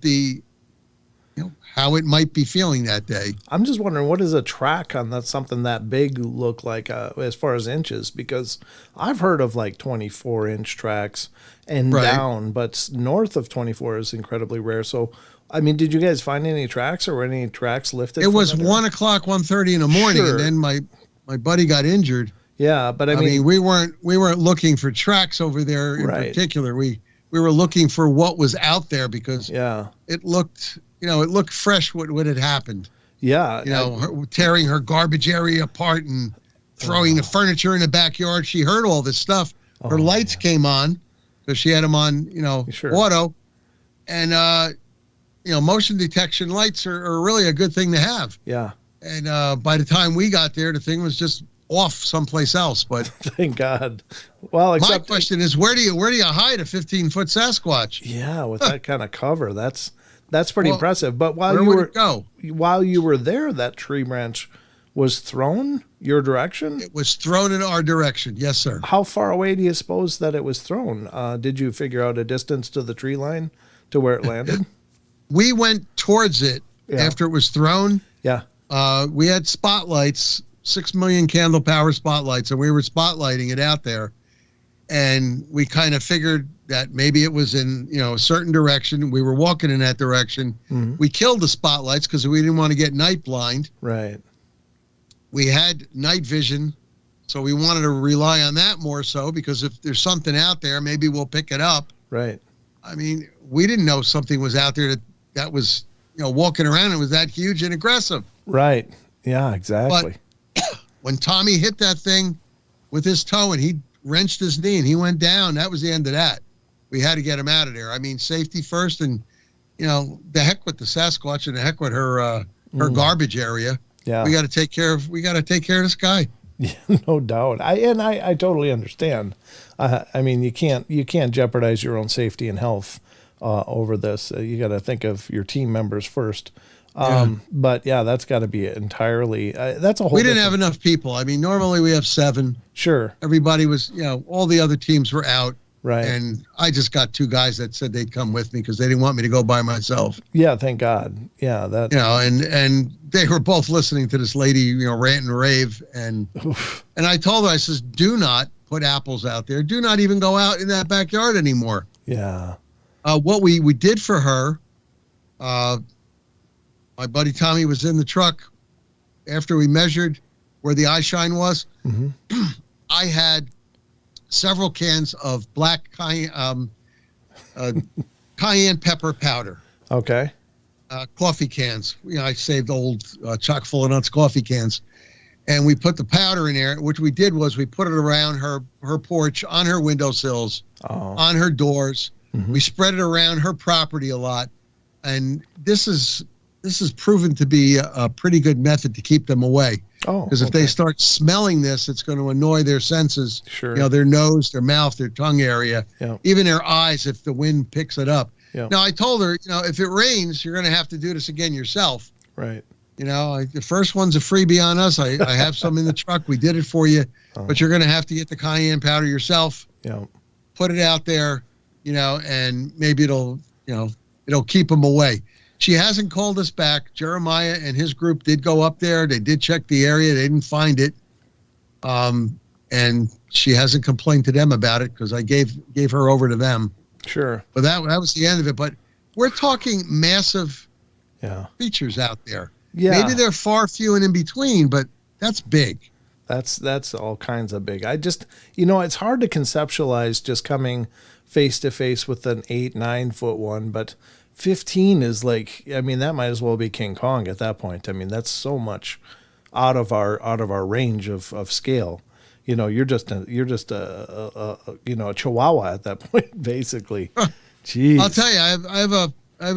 how it might be feeling that day. I'm just wondering, what does a track on something that big look like as far as inches? Because I've heard of like 24-inch tracks and down, but north of 24 is incredibly rare. So, did you guys find any tracks, or were any tracks lifted? It was 1 o'clock, 1:30 in the morning, Sure. and then my buddy got injured. Yeah, but I mean, we weren't looking for tracks over there in particular. We were looking for what was out there because it looked fresh what had happened. Yeah. Tearing her garbage area apart and throwing the furniture in the backyard. She heard all this stuff. Her lights came on because she had them on, Sure. auto. And, motion detection lights are really a good thing to have. Yeah. And by the time we got there, the thing was just off someplace else. But thank God. Well, my question is, where do you hide a 15-foot Sasquatch? Yeah, with that kind of cover, that's pretty impressive. But while you were there, that tree branch was thrown your direction? It was thrown in our direction. Yes, sir. How far away do you suppose that it was thrown? Did you figure out a distance to the tree line to where it landed? We went towards it after it was thrown. Yeah. We had spotlights, 6 million candle power spotlights, and we were spotlighting it out there. And we kind of figured that maybe it was in, a certain direction. We were walking in that direction. Mm-hmm. We killed the spotlights because we didn't want to get night blind. Right. We had night vision, so we wanted to rely on that more so, because if there's something out there, maybe we'll pick it up. Right. I mean, we didn't know something was out there that was, walking around and was that huge and aggressive. Right. Yeah, exactly. But when Tommy hit that thing with his toe and he wrenched his knee and he went down, that was the end of that. We had to get him out of there. I mean, safety first, and, the heck with the Sasquatch and the heck with her garbage area. Yeah. We got to take care of this guy. Yeah, no doubt. I totally understand. I mean, you can't jeopardize your own safety and health over this. You got to think of your team members first. But yeah, that's got to be entirely. That's a whole. We didn't have enough people. I mean, normally we have 7. Sure. Everybody was, all the other teams were out. Right. And I just got 2 guys that said they'd come with me because they didn't want me to go by myself. Yeah, thank God. Yeah, that. And they were both listening to this lady, rant and rave, and I told her, I says, do not put apples out there. Do not even go out in that backyard anymore. Yeah. What we did for her, my buddy Tommy was in the truck after we measured where the eye shine was. Mm-hmm. I had several cans of black cayenne pepper powder. Okay. Coffee cans. I saved old chock full of nuts coffee cans. And we put the powder in there. What we did was we put it around her porch, on her windowsills, on her doors. Mm-hmm. We spread it around her property a lot. And this is proven to be a pretty good method to keep them away. Because if they start smelling this, it's going to annoy their senses. Sure. Their nose, their mouth, their tongue area, yeah. Even their eyes if the wind picks it up. Yeah. Now, I told her, if it rains, you're going to have to do this again yourself. Right. The first one's a freebie on us. I have some in the truck. We did it for you. But you're going to have to get the cayenne powder yourself. Yeah. Put it out there, and maybe it'll keep them away. She hasn't called us back. Jeremiah and his group did go up there. They did check the area. They didn't find it. And she hasn't complained to them about it because I gave her over to them. Sure. But that was the end of it. But we're talking massive features out there. Yeah. Maybe they're far, few, and in between, but that's big. That's all kinds of big. I just, it's hard to conceptualize just coming face to face with an 8-9 foot one, but 15 is like, that might as well be King Kong at that point. That's so much out of our range of scale. You're just a chihuahua at that point, basically. Jeez. I'll tell you, I have a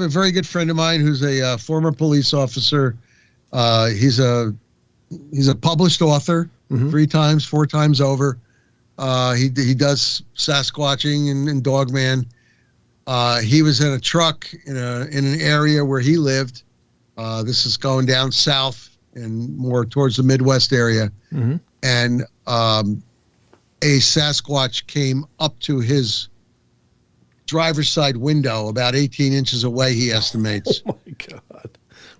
very good friend of mine who's a former police officer. He's a published author, mm-hmm. 3 times, 4 times over. He does Sasquatching and Dogman. He was in a truck in an area where he lived. This is going down south and more towards the Midwest area. Mm-hmm. And a Sasquatch came up to his driver's side window about 18 inches away, he estimates. Oh, my God.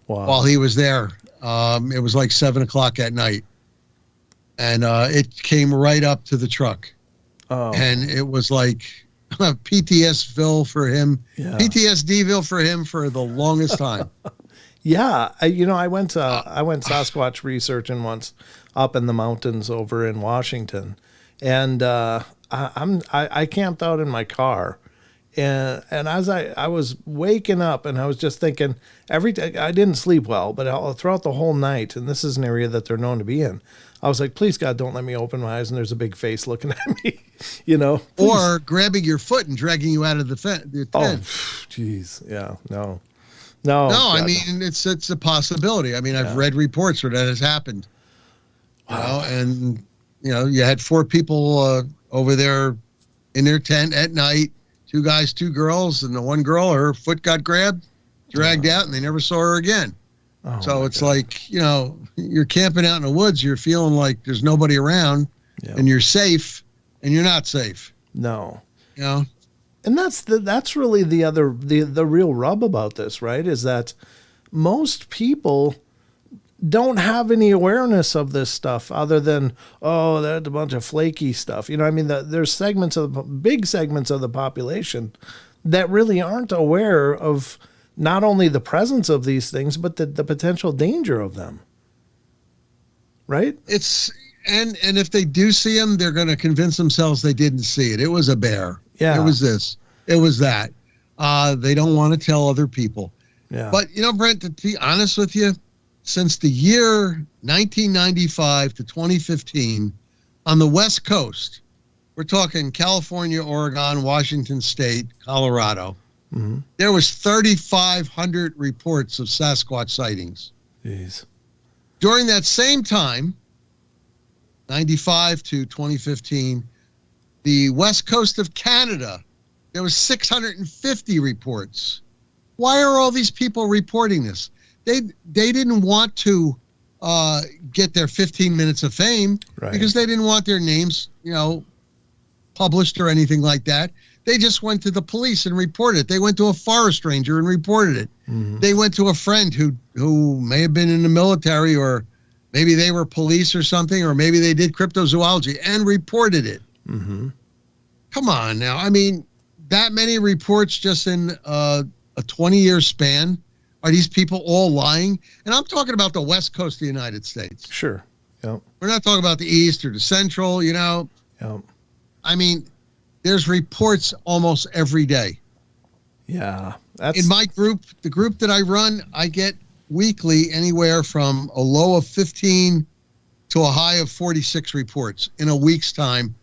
Wow. While he was there. It was like 7:00 at night. And it came right up to the truck. Oh. And it was like PTSDville for him. Yeah. PTSDville for him for the longest time. Yeah, I went Sasquatch researching once up in the mountains over in Washington, and I camped out in my car, And as I was waking up, and I was just thinking, I didn't sleep well, but throughout the whole night, and this is an area that they're known to be in, I was like, please, God, don't let me open my eyes and there's a big face looking at me, you know? Please. Or grabbing your foot and dragging you out of the tent. Oh, jeez. Yeah, no. No, God, I mean, it's a possibility. I mean, I've read reports where that has happened. You know, and, you know, you had 4 people over there in their tent at night, 2 guys, 2 girls, and the one girl, her foot got grabbed, dragged out, and they never saw her again. Oh, so it's like, you know, you're camping out in the woods, you're feeling like there's nobody around, and you're safe, and you're not safe. No. You know? And that's really the real rub about this, right? Is that most people don't have any awareness of this stuff other than, oh, that's a bunch of flaky stuff. You know, I mean, there's big segments of the population that really aren't aware of not only the presence of these things, but the potential danger of them. Right? And if they do see them, they're going to convince themselves they didn't see it. It was a bear. Yeah. It was this. It was that. They don't want to tell other people. Yeah. But, you know, Brent, to be honest with you, since the year 1995 to 2015, on the West Coast, we're talking California, Oregon, Washington State, Colorado, there was 3,500 reports of Sasquatch sightings. Jeez. During that same time, 95 to 2015, the West Coast of Canada, there was 650 reports. Why are all these people reporting this? They didn't want to get their 15 minutes of fame because they didn't want their names, you know, published or anything like that. They just went to the police and reported it. They went to a forest ranger and reported it. They went to a friend who may have been in the military, or maybe they were police or something, or maybe they did cryptozoology and reported it. Come on now. I mean, that many reports just in a 20-year span. Are these people all lying? And I'm talking about the West Coast of the United States. Sure. Yep. We're not talking about the East or the Central, you know. Yep. I mean, there's reports almost every day. Yeah. In my group, the group that I run, I get weekly anywhere from a low of 15 to a high of 46 reports in a week's time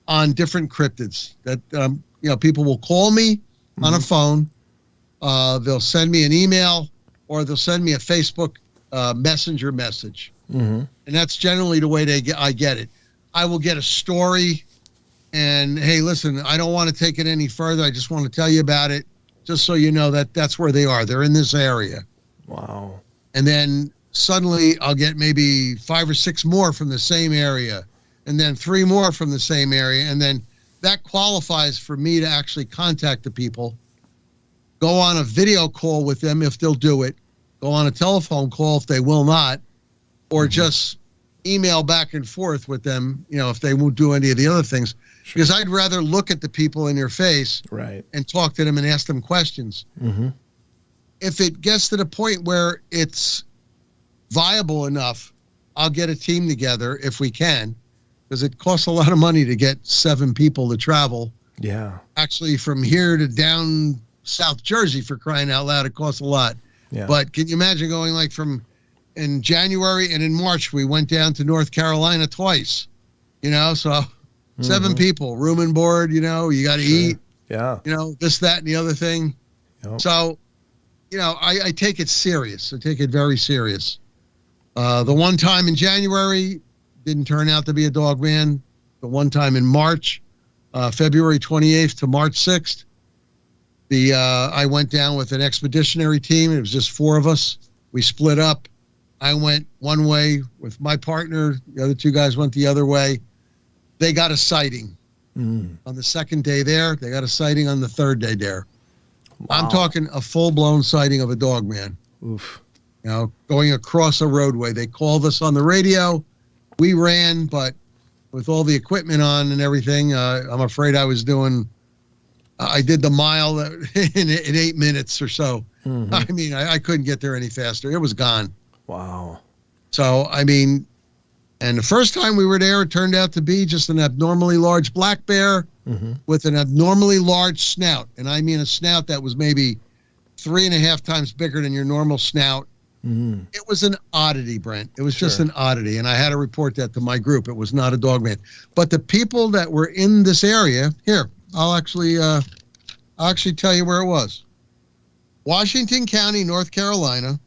on different cryptids that, you know, people will call me on a phone. They'll send me an email, or they'll send me a Facebook messenger message. And that's generally the way I get it. I will get a story and, hey, listen, I don't want to take it any further. I just want to tell you about it, just so you know that that's where they are. They're in this area. Wow. And then suddenly I'll get maybe 5 or 6 more from the same area, and then 3 more from the same area. And then that qualifies for me to actually contact the people, go on a video call with them if they'll do it, go on a telephone call if they will not, or just email back and forth with them, you know, if they won't do any of the other things. Sure. Because I'd rather look at the people in their face and talk to them and ask them questions. If it gets to the point where it's viable enough, I'll get a team together if we can, because it costs a lot of money to get 7 people to travel. Yeah. Actually, from here to down South Jersey, for crying out loud, it costs a lot. Yeah. But can you imagine going like from in January and in March, we went down to North Carolina twice, you know, so 7 people, room and board, you know, you got to eat, you know, this, that, and the other thing. So, you know, I take it serious. I take it very serious. The one time in January didn't turn out to be a dog man. The one time in March, February 28th to March 6th, I went down with an expeditionary team. It was just 4 of us. We split up. I went one way with my partner. The other 2 guys went the other way. They got a sighting on the 2nd day there. They got a sighting on the 3rd day there. Wow. I'm talking a full-blown sighting of a dog man. Oof. You know, going across a roadway. They called us on the radio. We ran, but with all the equipment on and everything, I'm afraid I was doing... I did the mile in 8 minutes or so. I mean, I couldn't get there any faster. It was gone. Wow. So, I mean, And the first time we were there, it turned out to be just an abnormally large black bear with an abnormally large snout. And I mean a snout that was maybe 3.5 times bigger than your normal snout. It was an oddity, Brent. It was just an oddity. And I had to report that to my group. It was not a dogman. But the people that were in this area, here, I'll actually tell you where it was. Washington County, North Carolina,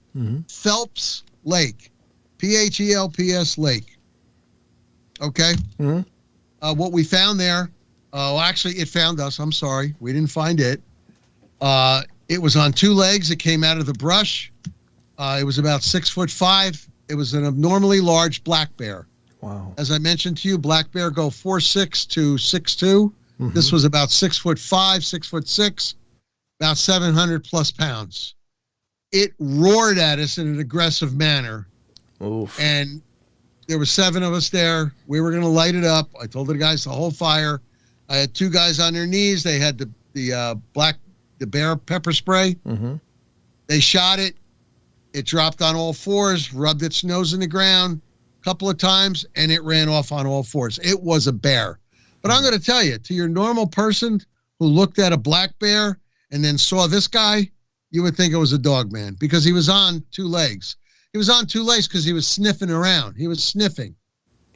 Phelps Lake, Phelps Lake. Okay? What we found there, actually, it found us. I'm sorry. We didn't find it. It was on 2 legs. It came out of the brush. It was about 6'5". It was an abnormally large black bear. Wow. As I mentioned to you, black bear go 4'6" to 6'2". This was about 6'5", 6'6", about 700 plus pounds. It roared at us in an aggressive manner. Oof. And there were 7 of us there. We were going to light it up. I told the guys to hold fire. I had 2 guys on their knees. They had the bear pepper spray. They shot it. It dropped on all 4s, rubbed its nose in the ground a couple of times, and it ran off on all 4s. It was a bear. But I'm going to tell you, to your normal person who looked at a black bear and then saw this guy, you would think it was a dogman because he was on 2 legs. He was on 2 legs because he was sniffing around. He was sniffing.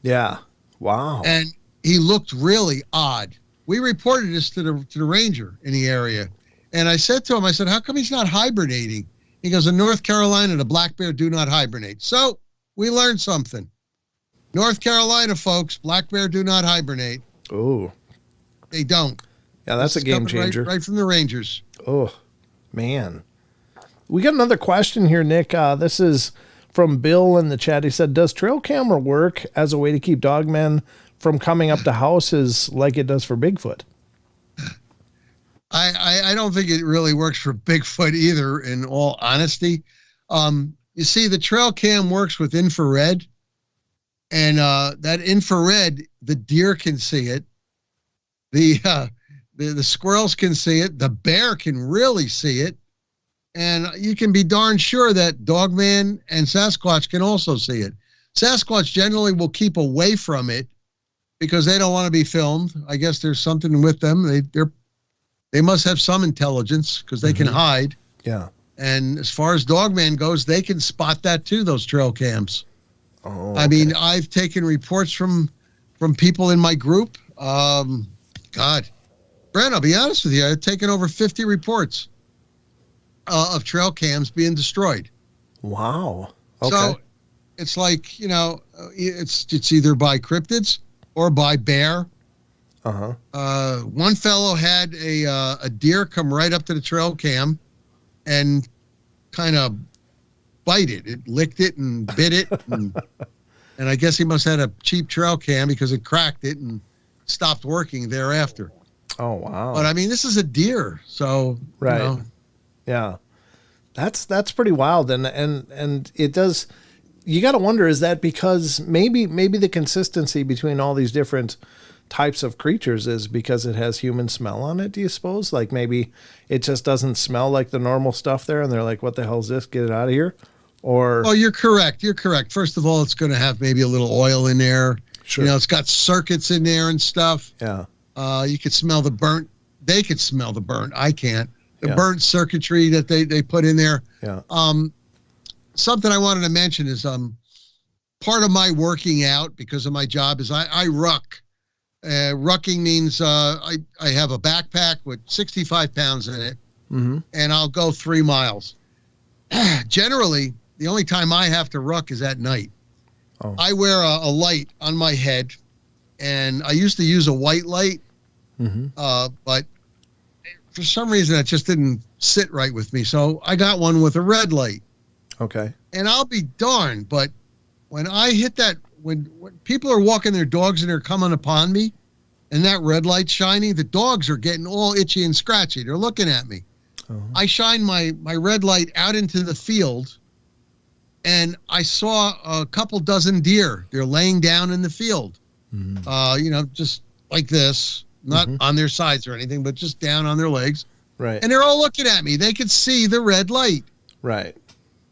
Yeah. Wow. And he looked really odd. We reported this to the ranger in the area. And I said to him, I said, how come he's not hibernating? He goes, in North Carolina, the black bear do not hibernate. So we learned something. North Carolina, folks, black bear do not hibernate. Oh. They don't. Yeah, that's a game changer. Right from the Rangers. Oh, man. We got another question here, Nick. This is from Bill in the chat. He said, does trail camera work as a way to keep dogmen from coming up to houses like it does for Bigfoot? I don't think it really works for Bigfoot either, in all honesty. You see, the trail cam works with infrared, and that infrared, the deer can see it. The squirrels can see it. The bear can really see it. And you can be darn sure that Dogman and Sasquatch can also see it. Sasquatch generally will keep away from it because they don't want to be filmed. I guess there's something with them. They must have some intelligence because they can hide. Yeah. And as far as Dogman goes, they can spot that too, those trail cams. Oh, okay. I mean, I've taken reports from people in my group. God, Brent, I'll be honest with you. I've taken over 50 reports of trail cams being destroyed. Wow. Okay. So it's like, it's either by cryptids or by bear. One fellow had a deer come right up to the trail cam and kind of bite it. It licked it and bit it. And I guess he must have had a cheap trail cam because it cracked it and stopped working thereafter. Oh, wow. But I mean, this is a deer. So, right. Yeah. That's pretty wild. And it does, you got to wonder, is that because maybe the consistency between all these different types of creatures is because it has human smell on it, do you suppose? Like maybe it just doesn't smell like the normal stuff there and they're like, what the hell is this? Get it out of here. Or oh, you're correct. First of all, it's going to have maybe a little oil in there. Sure. It's got circuits in there and stuff. Yeah. You could smell the burnt. They could smell the burnt. I can't. The burnt circuitry that they put in there. Yeah. Something I wanted to mention is part of my working out because of my job is I ruck. Rucking means I have a backpack with 65 pounds in it, and I'll go 3 miles. Generally, the only time I have to ruck is at night. Oh. I wear a light on my head, and I used to use a white light, but for some reason that just didn't sit right with me. So I got one with a red light. Okay. And I'll be darned, but when I hit that, when people are walking their dogs and they're coming upon me and that red light's shining, the dogs are getting all itchy and scratchy. They're looking at me. I shine my red light out into the field, and I saw a couple dozen deer. They're laying down in the field, just like this, not on their sides or anything, but just down on their legs. Right. And they're all looking at me. They could see the red light. Right.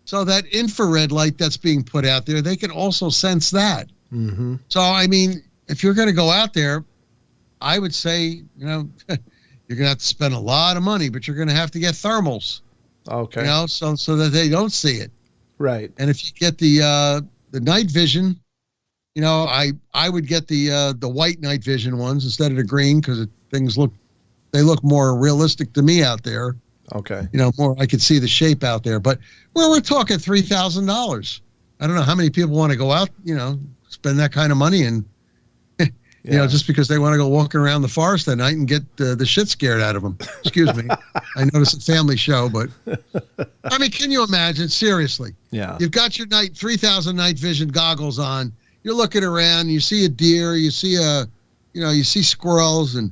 So that infrared light that's being put out there, they can also sense that. Mm-hmm. So, I mean, if you're going to go out there, I would say, you're going to have to spend a lot of money, but you're going to have to get thermals, Okay. so that they don't see it. Right. And if you get the night vision, I would get the white night vision ones instead of the green, because they look more realistic to me out there. Okay. More, I could see the shape out there. But we're talking $3,000. I don't know how many people want to go out, spend that kind of money, and just because they want to go walking around the forest at night and get the shit scared out of them. Excuse me. I know it's a family show, but I mean, can you imagine? Seriously. Yeah. You've got your 3,000 night vision goggles on. You're looking around. You see a deer. You see you see squirrels, and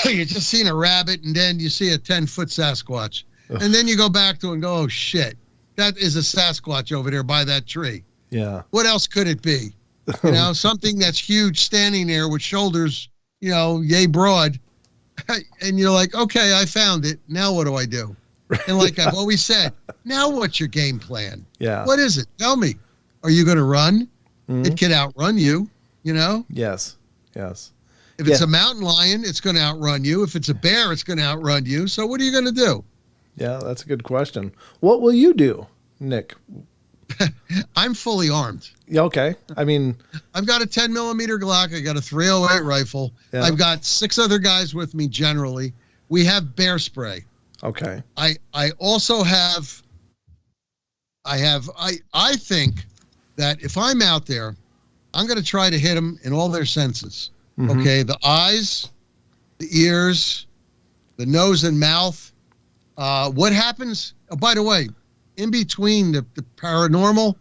you're just seeing a rabbit, and then you see a 10-foot Sasquatch. Ugh. And then you go back to it and go, oh, shit, that is a Sasquatch over there by that tree. Yeah. What else could it be? Something that's huge standing there with shoulders, yay broad. And you're like, okay, I found it. Now what do I do? And like I've always said, now what's your game plan? Yeah. What is it? Tell me. Are you going to run? Mm-hmm. It can outrun you, Yes. Yes. If it's a mountain lion, it's going to outrun you. If it's a bear, it's going to outrun you. So what are you going to do? Yeah, that's a good question. What will you do, Nick? I'm fully armed. Okay. I mean, I've got a 10 millimeter Glock. I got a 308 rifle. Yeah. I've got 6 other guys with me generally. We have bear spray. okay. I also have, I think that if I'm out there, I'm going to try to hit them in all their senses. Mm-hmm. Okay. The eyes, the ears, the nose and mouth. What happens? Oh, by the way, in between the paranormal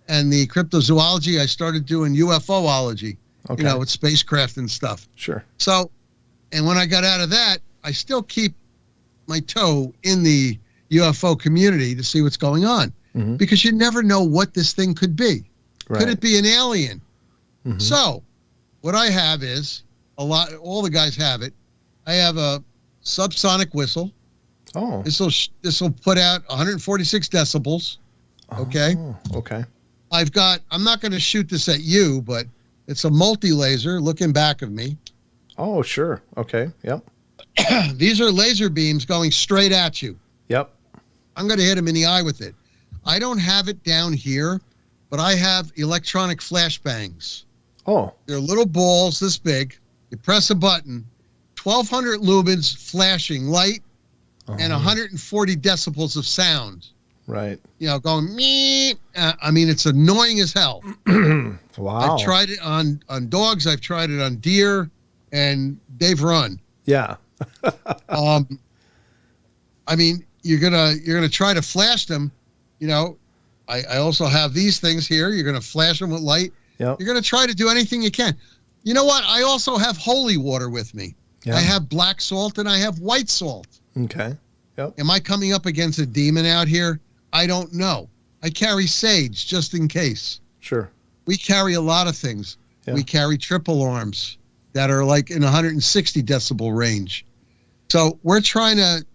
and the cryptozoology, I started doing UFOlogy, Okay. with spacecraft and stuff. Sure. So, and when I got out of that, I still keep my toe in the UFO community to see what's going on, Mm-hmm. because you never know what this thing could be. Right. Could it be an alien? Mm-hmm. So, what I have is all the guys have it. I have a subsonic whistle. Oh. This will put out 146 decibels. Okay. Oh, okay. I'm not going to shoot this at you, but it's a multi-laser looking back of me. Oh, sure. Okay. Yep. These are laser beams going straight at you. Yep. I'm going to hit them in the eye with it. I don't have it down here, but I have electronic flashbangs. Oh. They're little balls this big. You press a button, 1,200 lumens flashing light, and 140 decibels of sound. Right. Going me. I mean, it's annoying as hell. Wow. I've tried it on dogs. I've tried it on deer, and they've run. Yeah. I mean, you're gonna try to flash them. I also have these things here. You're gonna flash them with light. Yep. You're gonna try to do anything you can. You know what? I also have holy water with me. Yeah. I have black salt and I have white salt. Okay. Yep. Am I coming up against a demon out here? I don't know. I carry sage just in case. Sure. We carry a lot of things. Yeah. We carry triple arms that are like in 160 decibel range. So we're trying to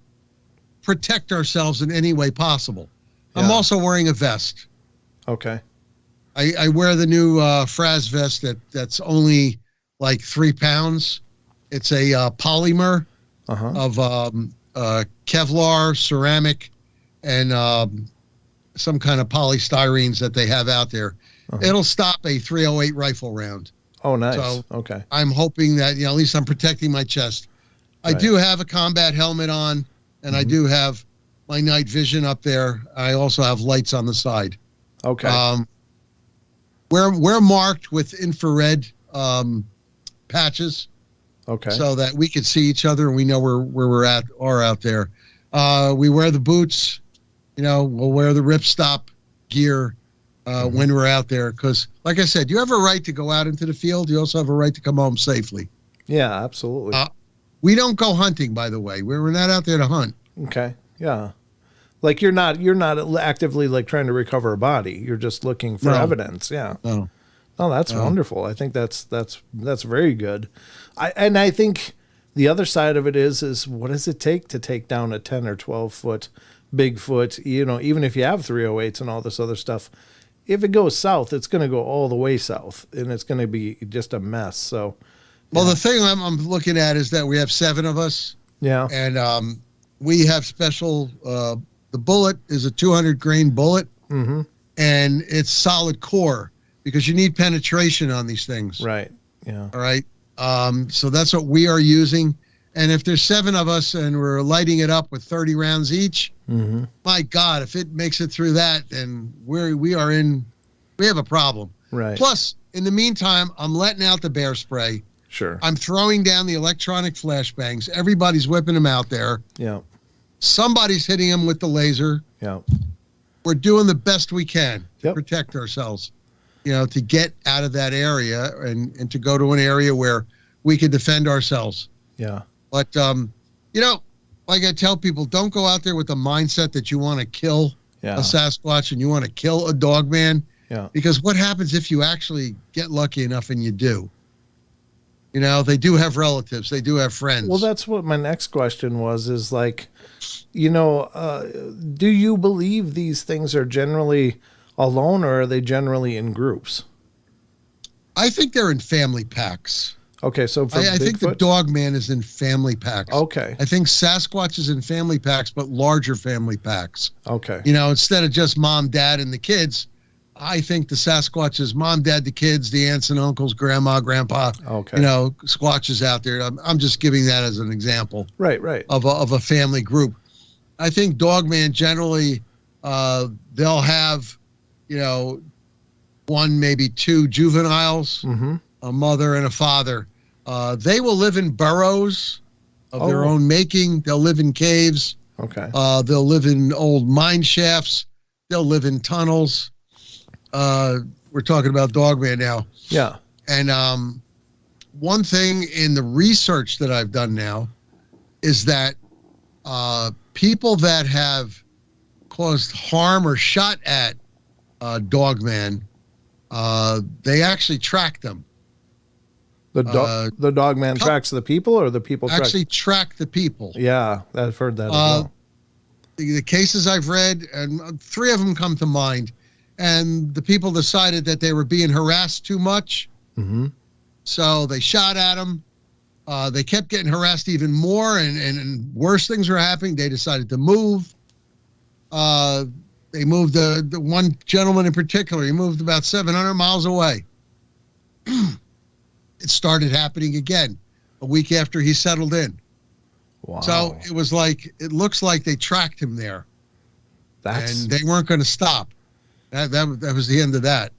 protect ourselves in any way possible. Yeah. I'm also wearing a vest. Okay. I wear the new Fraz vest that's only like 3 pounds. It's a polymer of Kevlar, ceramic, and some kind of polystyrenes that they have out there. It'll stop a 308 rifle round. Oh, nice. So okay. I'm hoping that, at least I'm protecting my chest. I do have a combat helmet on, and I do have my night vision up there. I also have lights on the side. Okay. We're marked with infrared patches. Okay. So that we can see each other and we know where we're out there. We wear the boots, we'll wear the ripstop gear when we're out there. Because, like I said, you have a right to go out into the field. You also have a right to come home safely. Yeah, absolutely. We don't go hunting, by the way. We're not out there to hunt. Okay. Yeah. Like you're not actively like trying to recover a body. You're just looking for evidence. Yeah. No. Oh, that's wonderful. I think that's very good. I think the other side of it is what does it take to take down a 10 or 12 foot Bigfoot? Even if you have 308s and all this other stuff, if it goes south, it's going to go all the way south, and it's going to be just a mess. So, Well, the thing I'm looking at is that we have 7 of us. yeah. And we have special, the bullet is a 200 grain bullet, Mm-hmm. and it's solid core because you need penetration on these things. Right. Yeah. All right. So that's what we are using. And if there's 7 of us and we're lighting it up with 30 rounds each, Mm-hmm. my God, if it makes it through that, then we have a problem. Right. Plus, in the meantime, I'm letting out the bear spray. Sure. I'm throwing down the electronic flashbangs. Everybody's whipping them out there. Yeah. Somebody's hitting them with the laser. Yeah. We're doing the best we can to Yep. protect ourselves, to get out of that area and to go to an area where we can defend ourselves. Yeah. But, like I tell people, don't go out there with the mindset that you want to kill Yeah. a Sasquatch and you want to kill a Dogman. Yeah. Because what happens if you actually get lucky enough and you do? They do have relatives. They do have friends. Well, that's what my next question was, is like, do you believe these things are generally alone, or are they generally in groups? I think they're in family packs. Okay. So for I think the Bigfoot? Dogman is in family packs. Okay. I think Sasquatch is in family packs, but larger family packs. Okay. Instead of just mom, dad, and the kids, I think the Sasquatch is mom, dad, the kids, the aunts and uncles, grandma, grandpa. Okay. Squatches out there. I'm just giving that as an example Right. Right. of a family group. I think Dogman generally, they'll have, 1, maybe 2 juveniles, Mm-hmm. a mother and a father. They will live in burrows of their Oh. own making. They'll live in caves. Okay. They'll live in old mine shafts. They'll live in tunnels. We're talking about Dogman now. Yeah. And one thing in the research that I've done now is that people that have caused harm or shot at Dogman, they actually track them. The Dogman tracks the people, or the people Actually track the people. Yeah, I've heard that as well. The cases I've read, and 3 of them come to mind, and the people decided that they were being harassed too much. Mm-hmm. So they shot at them. They kept getting harassed even more, and worse things were happening. They decided to move. They moved the one gentleman in particular. He moved about 700 miles away. It started happening again a week after he settled in. Wow. So it looks like they tracked him there, That's and they weren't going to stop. That was the end of that.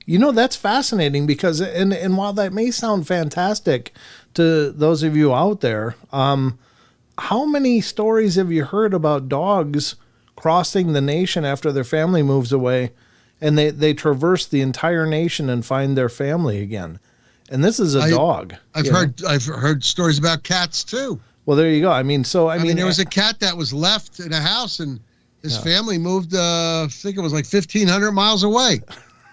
That's fascinating, because and while that may sound fantastic to those of you out there, how many stories have you heard about dogs crossing the nation after their family moves away, and they traverse the entire nation and find their family again? And this is a dog. I've heard stories about cats too. Well, there you go. I mean, there was a cat that was left in a house, and his family moved. I think it was like 1,500 miles away.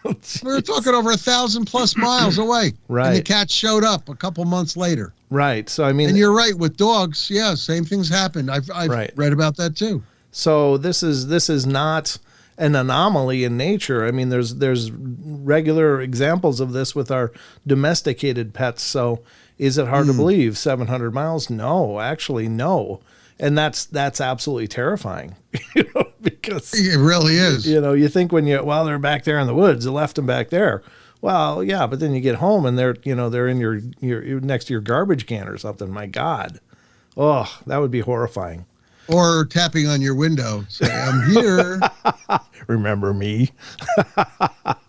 We were talking over 1,000+ miles away. Right. And the cat showed up a couple months later. Right. So I mean, and you're right with dogs. Yeah, same things happened. I've read about that too. So this is not an anomaly in nature. I mean, there's regular examples of this with our domesticated pets. So is it hard to believe 700 miles? No, actually, no. And that's absolutely terrifying, because it really is. You think they're back there in the woods, you left them back there. Well, yeah, but then you get home and they're in your next to your garbage can or something. My God. Oh, that would be horrifying. Or tapping on your window, say, "I'm here." Remember me?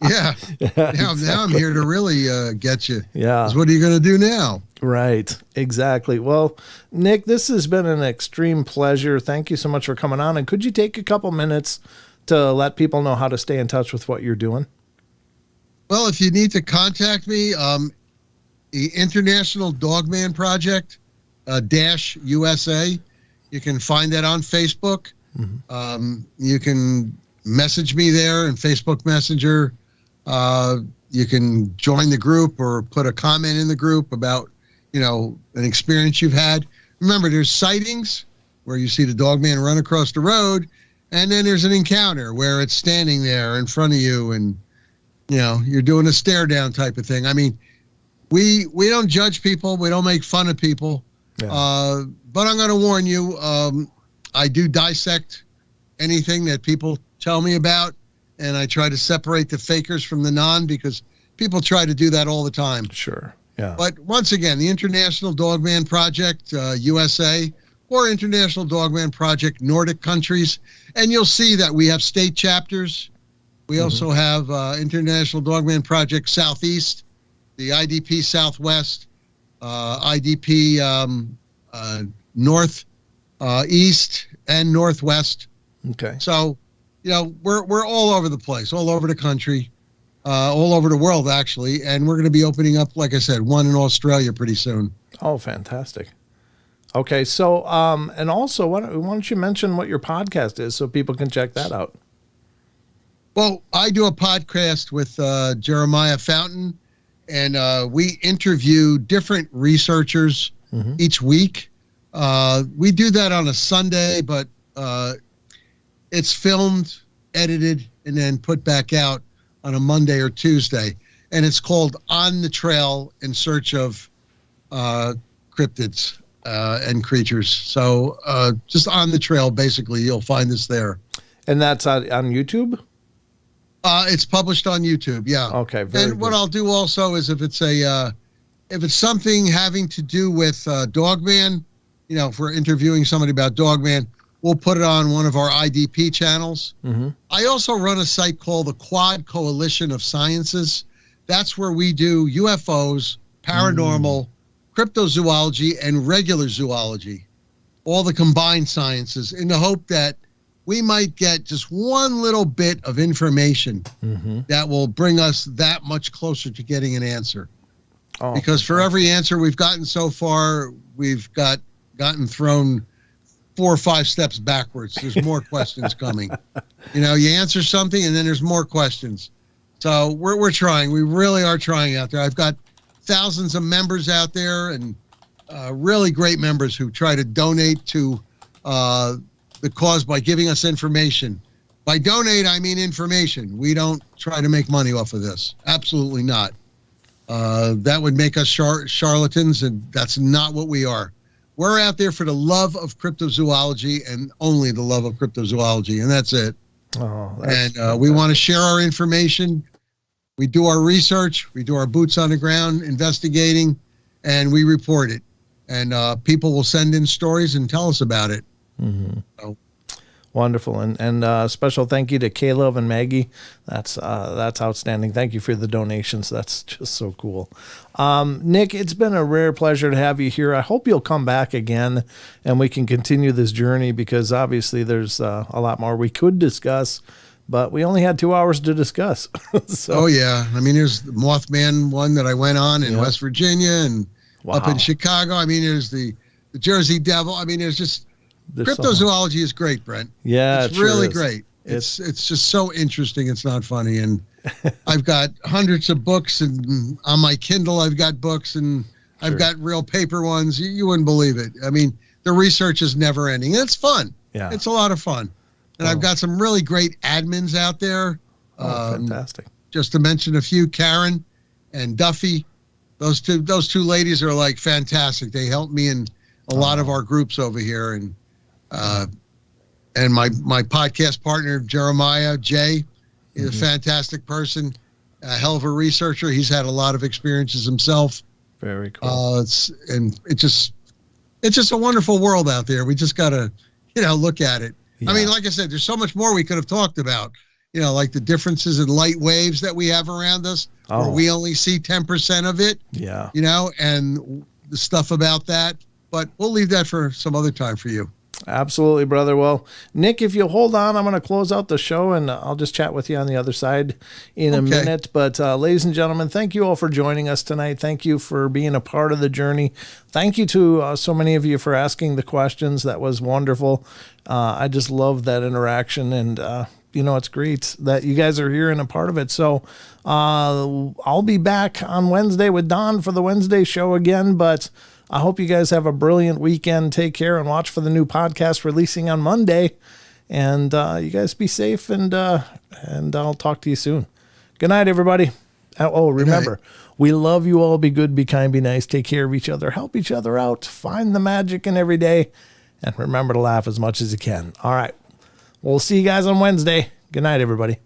Yeah. Now I'm here to really get you. Yeah. What are you going to do now? Right. Exactly. Well, Nick, this has been an extreme pleasure. Thank you so much for coming on. And could you take a couple minutes to let people know how to stay in touch with what you're doing? Well, if you need to contact me, the International Dogman Project, -USA. You can find that on Facebook. Mm-hmm. You can message me there in Facebook Messenger. You can join the group or put a comment in the group about, an experience you've had. Remember, there's sightings where you see the Dogman run across the road, And then there's an encounter where it's standing there in front of you and, you're doing a stare down type of thing. I mean, we don't judge people. We don't make fun of people. Yeah. But I'm going to warn you, I do dissect anything that people tell me about, and I try to separate the fakers from the non, because people try to do that all the time. Sure. Yeah. But once again, the International Dogman Project, USA, or International Dogman Project, Nordic Countries, and you'll see that we have state chapters. We also have International Dogman Project Southeast, the IDP Southwest, IDP North, East, and Northwest. Okay. So, we're all over the place, all over the country, all over the world, actually. And we're going to be opening up, like I said, one in Australia pretty soon. Oh, fantastic. Okay. So, and also, why don't you mention what your podcast is so people can check that out? Well, I do a podcast with Jeremiah Fountain, and we interview different researchers each week. We do that on a Sunday, but it's filmed, edited, and then put back out on a Monday or Tuesday. And it's called On the Trail in Search of Cryptids and Creatures. So just On the Trail, basically, you'll find us there. And that's on YouTube? It's published on YouTube, yeah. Okay, very good. What I'll do also is if it's something having to do with Dogman, if we're interviewing somebody about Dogman, we'll put it on one of our IDP channels. I also run a site called the Quad Coalition of Sciences. That's where we do UFOs, paranormal, cryptozoology, and regular zoology, all the combined sciences, in the hope that we might get just one little bit of information that will bring us that much closer to getting an answer. Oh, because for every answer we've gotten so far, we've gotten thrown 4 or 5 steps backwards. There's more questions coming. You answer something and then there's more questions. So we're trying. We really are trying out there. I've got thousands of members out there, and really great members who try to donate to the cause by giving us information. By donate, I mean information. We don't try to make money off of this. Absolutely not. That would make us charlatans, and that's not what we are. We're out there for the love of cryptozoology, and only the love of cryptozoology, and that's it. And we want to share our information. We do our research. We do our boots on the ground investigating, and we report it. And people will send in stories and tell us about it. So. Wonderful. And special thank you to Caleb and Maggie. That's outstanding. Thank you for the donations. That's just so cool. Nick, it's been a rare pleasure to have you here. I hope you'll come back again and we can continue this journey, because obviously there's a lot more we could discuss, but we only had 2 hours to discuss. So. Oh, yeah. I mean, there's the Mothman one that I went on in West Virginia and up in Chicago. I mean, there's the Jersey Devil. I mean, there's just... Cryptozoology is great, Brent. Yeah, it's really great. It's just so interesting. It's not funny. And I've got hundreds of books, and on my Kindle, I've got books, and I've got real paper ones. You wouldn't believe it. I mean, the research is never ending. It's fun. Yeah. It's a lot of fun. And I've got some really great admins out there. Fantastic. Just to mention a few, Karen and Duffy. Those two ladies are like fantastic. They helped me in a lot of our groups over here. And my podcast partner, Jeremiah J, is a fantastic person, a hell of a researcher. He's had a lot of experiences himself. Very cool. It's just a wonderful world out there. We just got to, look at it. Yeah. I mean, like I said, there's so much more we could have talked about, like the differences in light waves that we have around us, where we only see 10% of it. Yeah. And the stuff about that. But we'll leave that for some other time for you. Absolutely, brother. Well, Nick, if you'll hold on, I'm going to close out the show, and I'll just chat with you on the other side in a minute. But ladies and gentlemen, thank you all for joining us tonight. Thank you for being a part of the journey. Thank you to so many of you for asking the questions. That was wonderful. I just love that interaction, and it's great that you guys are here and a part of it. So I'll be back on Wednesday with Don for the Wednesday show again, but I hope you guys have a brilliant weekend. Take care and watch for the new podcast releasing on Monday. And you guys be safe, and I'll talk to you soon. Good night, everybody. Oh, remember, we love you all. Be good, be kind, be nice. Take care of each other. Help each other out. Find the magic in every day. And remember to laugh as much as you can. All right. We'll see you guys on Wednesday. Good night, everybody.